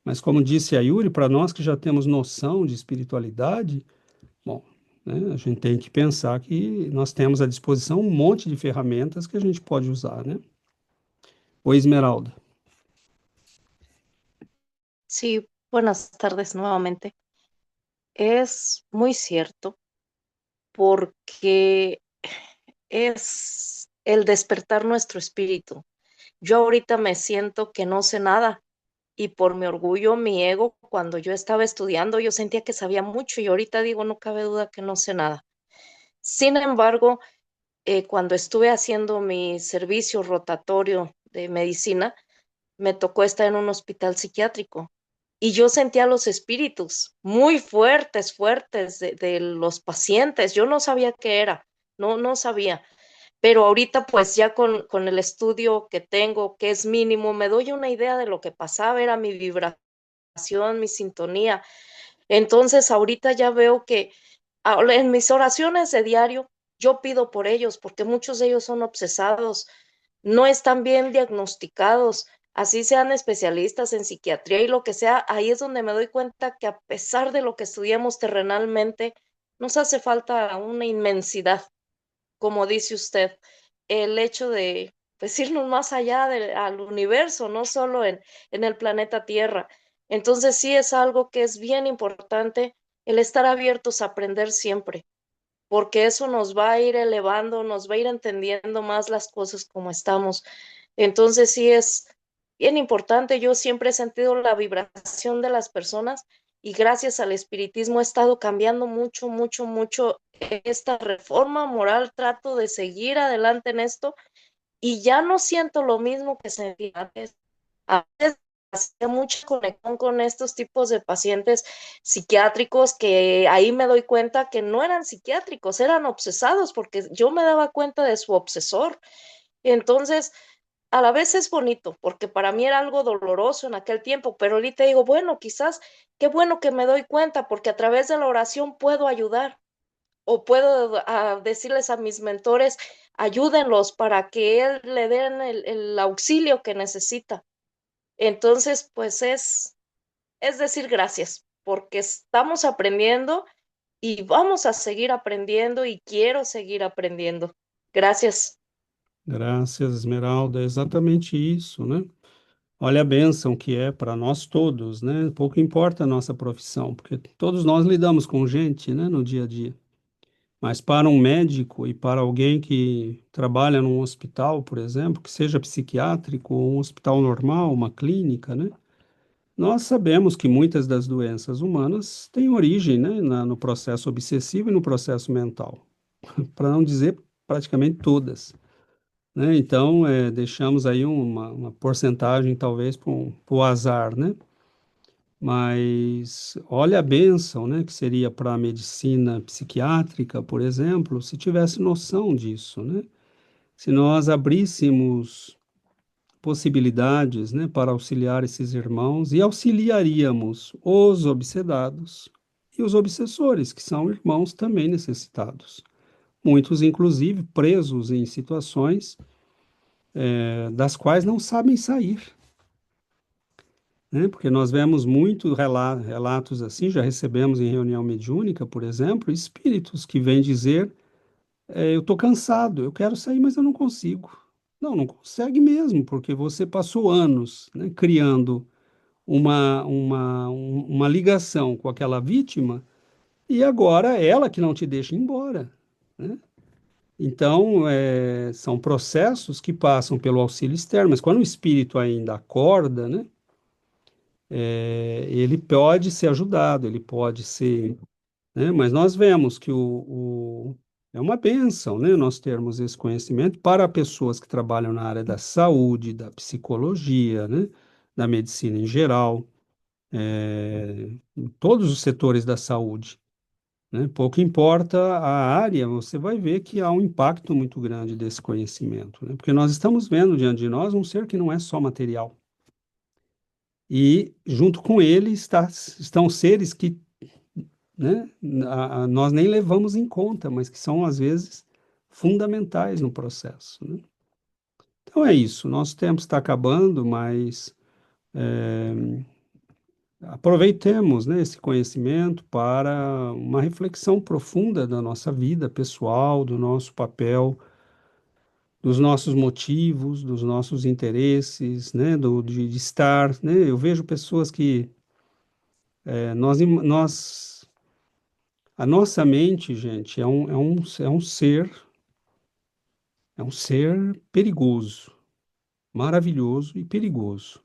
Mas como disse a Yuri, para nós que já temos noção de espiritualidade, bom, né, a gente tem que pensar que nós temos à disposição um monte de ferramentas que a gente pode usar, né? Oi, Esmeralda.
Sí, buenas tardes nuevamente. Es muy cierto porque es el despertar nuestro espíritu. Yo ahorita me siento que no sé nada y por mi orgullo, mi ego, cuando yo estaba estudiando, yo sentía que sabía mucho y ahorita digo, no cabe duda que no sé nada. Sin embargo, cuando estuve haciendo mi servicio rotatorio de medicina, me tocó estar en un hospital psiquiátrico y yo sentía los espíritus muy fuertes, fuertes de los pacientes. Yo no sabía qué era, no sabía. Pero ahorita pues ya con el estudio que tengo, que es mínimo, me doy una idea de lo que pasaba, era mi vibración, mi sintonía. Entonces ahorita ya veo que en mis oraciones de diario, yo pido por ellos, porque muchos de ellos son obsesados, no están bien diagnosticados, así sean especialistas en psiquiatría y lo que sea, ahí es donde me doy cuenta que a pesar de lo que estudiamos terrenalmente, nos hace falta una inmensidad, como dice usted, el hecho de pues, irnos más allá al universo, no solo en el planeta Tierra. Entonces sí es algo que es bien importante el estar abiertos a aprender siempre, porque eso nos va a ir elevando, nos va a ir entendiendo más las cosas como estamos. Entonces sí es bien importante. Yo siempre he sentido la vibración de las personas y gracias al espiritismo he estado cambiando mucho, mucho, mucho esta reforma moral. Trato de seguir adelante en esto y ya no siento lo mismo que sentía antes. A veces hacía mucha conexión con estos tipos de pacientes psiquiátricos que ahí me doy cuenta que no eran psiquiátricos, eran obsesados porque yo me daba cuenta de su obsesor. Entonces, a la vez es bonito porque para mí era algo doloroso en aquel tiempo, pero ahorita digo, bueno, quizás qué bueno que me doy cuenta porque a través de la oración puedo ayudar o puedo decirles a mis mentores, ayúdenlos para que él le den el auxilio que necesita. Entonces, pues es decir gracias, porque estamos aprendiendo y vamos a seguir aprendiendo y quiero seguir aprendiendo. Gracias.
Graças, Esmeralda, é exatamente isso, né? Olha a bênção que é para nós todos, né? Pouco importa a nossa profissão, porque todos nós lidamos com gente, né, no dia a dia. Mas para um médico e para alguém que trabalha num hospital, por exemplo, que seja psiquiátrico ou um hospital normal, uma clínica, né? Nós sabemos que muitas das doenças humanas têm origem, né, no processo obsessivo e no processo mental, para não dizer praticamente todas, né? Então, deixamos aí uma porcentagem, talvez, para o azar, né? Mas olha a bênção, né, que seria para a medicina psiquiátrica, por exemplo, se tivesse noção disso, né? Se nós abríssemos possibilidades, né, para auxiliar esses irmãos e auxiliaríamos os obsedados e os obsessores, que são irmãos também necessitados. Muitos, inclusive, presos em situações das quais não sabem sair, né? Porque nós vemos muito relatos assim, já recebemos em reunião mediúnica, por exemplo, espíritos que vêm dizer, eu estou cansado, eu quero sair, mas eu não consigo. Não, não consegue mesmo, porque você passou anos, né, criando uma ligação com aquela vítima e agora é ela que não te deixa ir embora, né? Então, são processos que passam pelo auxílio externo, mas quando o espírito ainda acorda, né, ele pode ser ajudado, ele pode ser, né, mas nós vemos que é uma bênção, né, nós termos esse conhecimento para pessoas que trabalham na área da saúde, da psicologia, né, da medicina em geral, em todos os setores da saúde, né? Pouco importa a área, você vai ver que há um impacto muito grande desse conhecimento, né? Porque nós estamos vendo diante de nós um ser que não é só material. E junto com ele estão seres que, né, nós nem levamos em conta, mas que são, às vezes, fundamentais no processo, né? Então é isso, nosso tempo está acabando, mas aproveitemos, né, esse conhecimento para uma reflexão profunda da nossa vida pessoal, do nosso papel, dos nossos motivos, dos nossos interesses, né, de estar, né? Eu vejo pessoas que a nossa mente, gente, é um ser perigoso, maravilhoso e perigoso,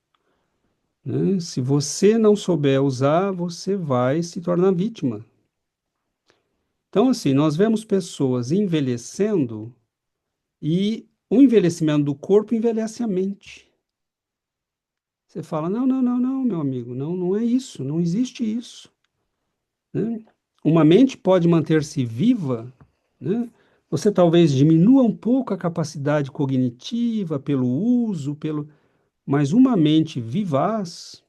né? Se você não souber usar, você vai se tornar vítima. Então, assim, nós vemos pessoas envelhecendo e o envelhecimento do corpo envelhece a mente. Você fala, não, não, não, não, meu amigo, não, não é isso, não existe isso, né? Uma mente pode manter-se viva, né? Você talvez diminua um pouco a capacidade cognitiva pelo uso, mas uma mente vivaz,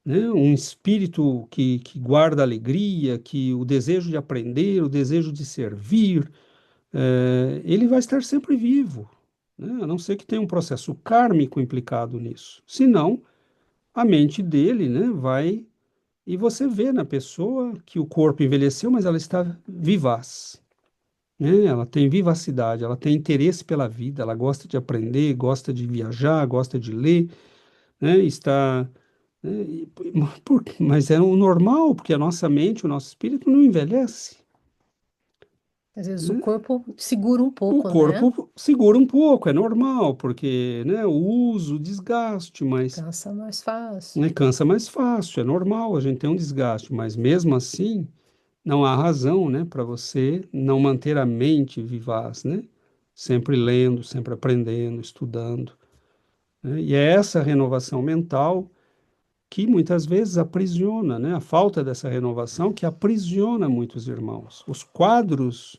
né? Um espírito que guarda alegria, que o desejo de aprender, o desejo de servir, ele vai estar sempre vivo, né? A não ser que tenha um processo kármico implicado nisso. Senão, a mente dele, né, vai. E você vê na pessoa que o corpo envelheceu, mas ela está vivaz, né? Ela tem vivacidade, ela tem interesse pela vida, ela gosta de aprender, gosta de viajar, gosta de ler, né? Está, né, mas é o normal, porque a nossa mente, o nosso espírito não envelhece,
Às vezes o
né?
corpo segura um
O
pouco, né?
corpo segura um pouco, é normal, porque, né, o uso, o desgaste, mas,
Cansa mais fácil.
né, cansa mais fácil, é normal, a gente tem um desgaste, mas mesmo assim, não há razão, né, para você não manter a mente vivaz, né? Sempre lendo, sempre aprendendo, estudando, né? E é essa renovação mental que muitas vezes aprisiona, né? A falta dessa renovação que aprisiona muitos irmãos. Os quadros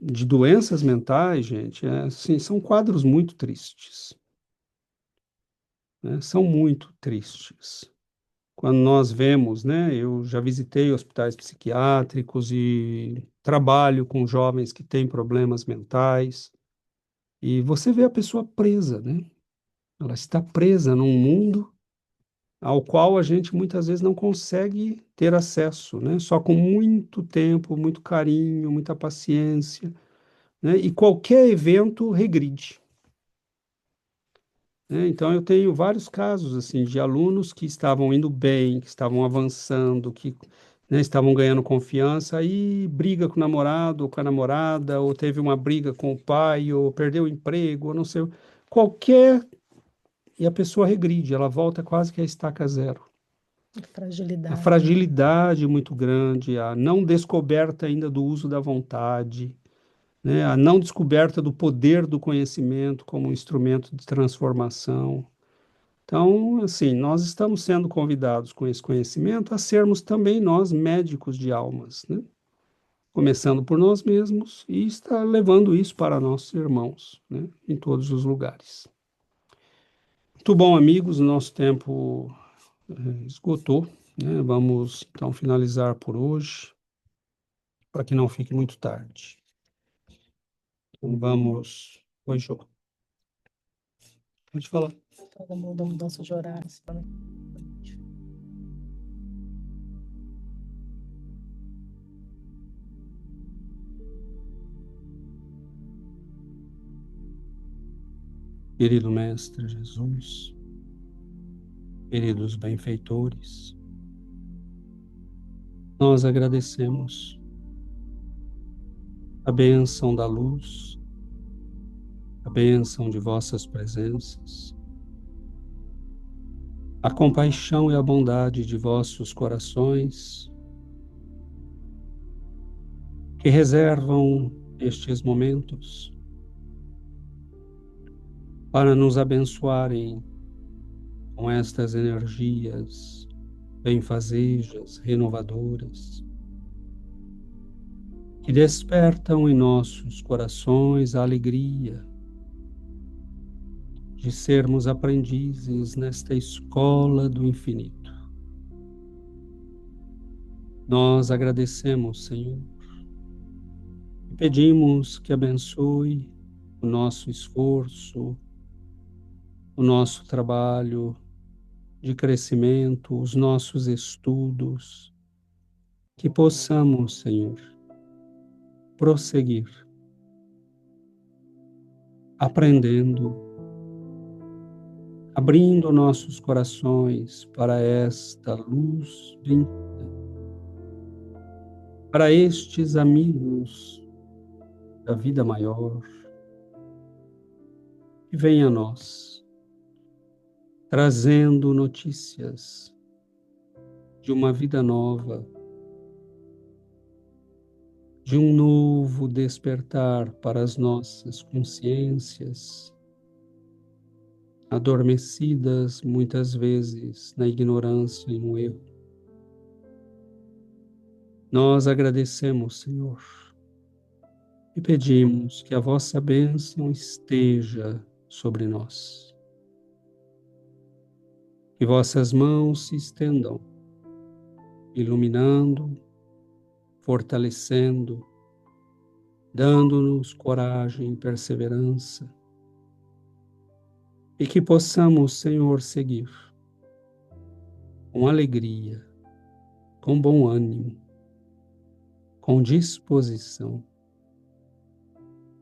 de doenças mentais, gente, assim, são quadros muito tristes, né? São muito tristes. Quando nós vemos, né, eu já visitei hospitais psiquiátricos e trabalho com jovens que têm problemas mentais, e você vê a pessoa presa, né? Ela está presa num mundo ao qual a gente muitas vezes não consegue ter acesso, né? Só com muito tempo, muito carinho, muita paciência, né? E qualquer evento regride, né? Então, eu tenho vários casos assim de alunos que estavam indo bem, que estavam avançando, que, né, estavam ganhando confiança, aí briga com o namorado ou com a namorada, ou teve uma briga com o pai, ou perdeu o emprego, ou não sei, qualquer. E a pessoa regride, ela volta quase que a estaca zero. A
Fragilidade, né?
fragilidade muito grande, a não descoberta ainda do uso da vontade, né, a não descoberta do poder do conhecimento como um instrumento de transformação. Então, assim, nós estamos sendo convidados com esse conhecimento a sermos também nós médicos de almas, né? Começando por nós mesmos e estar levando isso para nossos irmãos, né? Em todos os lugares. Muito bom, amigos, o nosso tempo esgotou, né? Vamos então finalizar por hoje, para que não fique muito tarde. Então, vamos. Oi, Jô. Pode falar.
Todo mundo mudança de horário.
Querido Mestre Jesus, queridos benfeitores, nós agradecemos a bênção da luz, a bênção de vossas presenças, a compaixão e a bondade de vossos corações, que reservam estes momentos para nos abençoarem com estas energias benfazejas, renovadoras, que despertam em nossos corações a alegria de sermos aprendizes nesta escola do infinito. Nós agradecemos, Senhor, e pedimos que abençoe o nosso esforço, o nosso trabalho de crescimento, os nossos estudos, que possamos, Senhor, prosseguir aprendendo, abrindo nossos corações para esta luz bendita, para estes amigos da vida maior, que vem a nós, trazendo notícias de uma vida nova, de um novo despertar para as nossas consciências, adormecidas muitas vezes na ignorância e no erro. Nós agradecemos, Senhor, e pedimos que a vossa bênção esteja sobre nós. Que vossas mãos se estendam, iluminando, fortalecendo, dando-nos coragem e perseverança, e que possamos, Senhor, seguir com alegria, com bom ânimo, com disposição,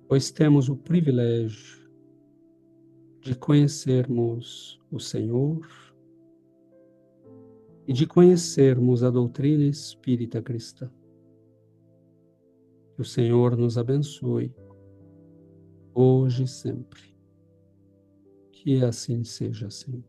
pois temos o privilégio de conhecermos o Senhor e de conhecermos a doutrina espírita cristã. Que o Senhor nos abençoe, hoje e sempre. Que assim seja, Senhor.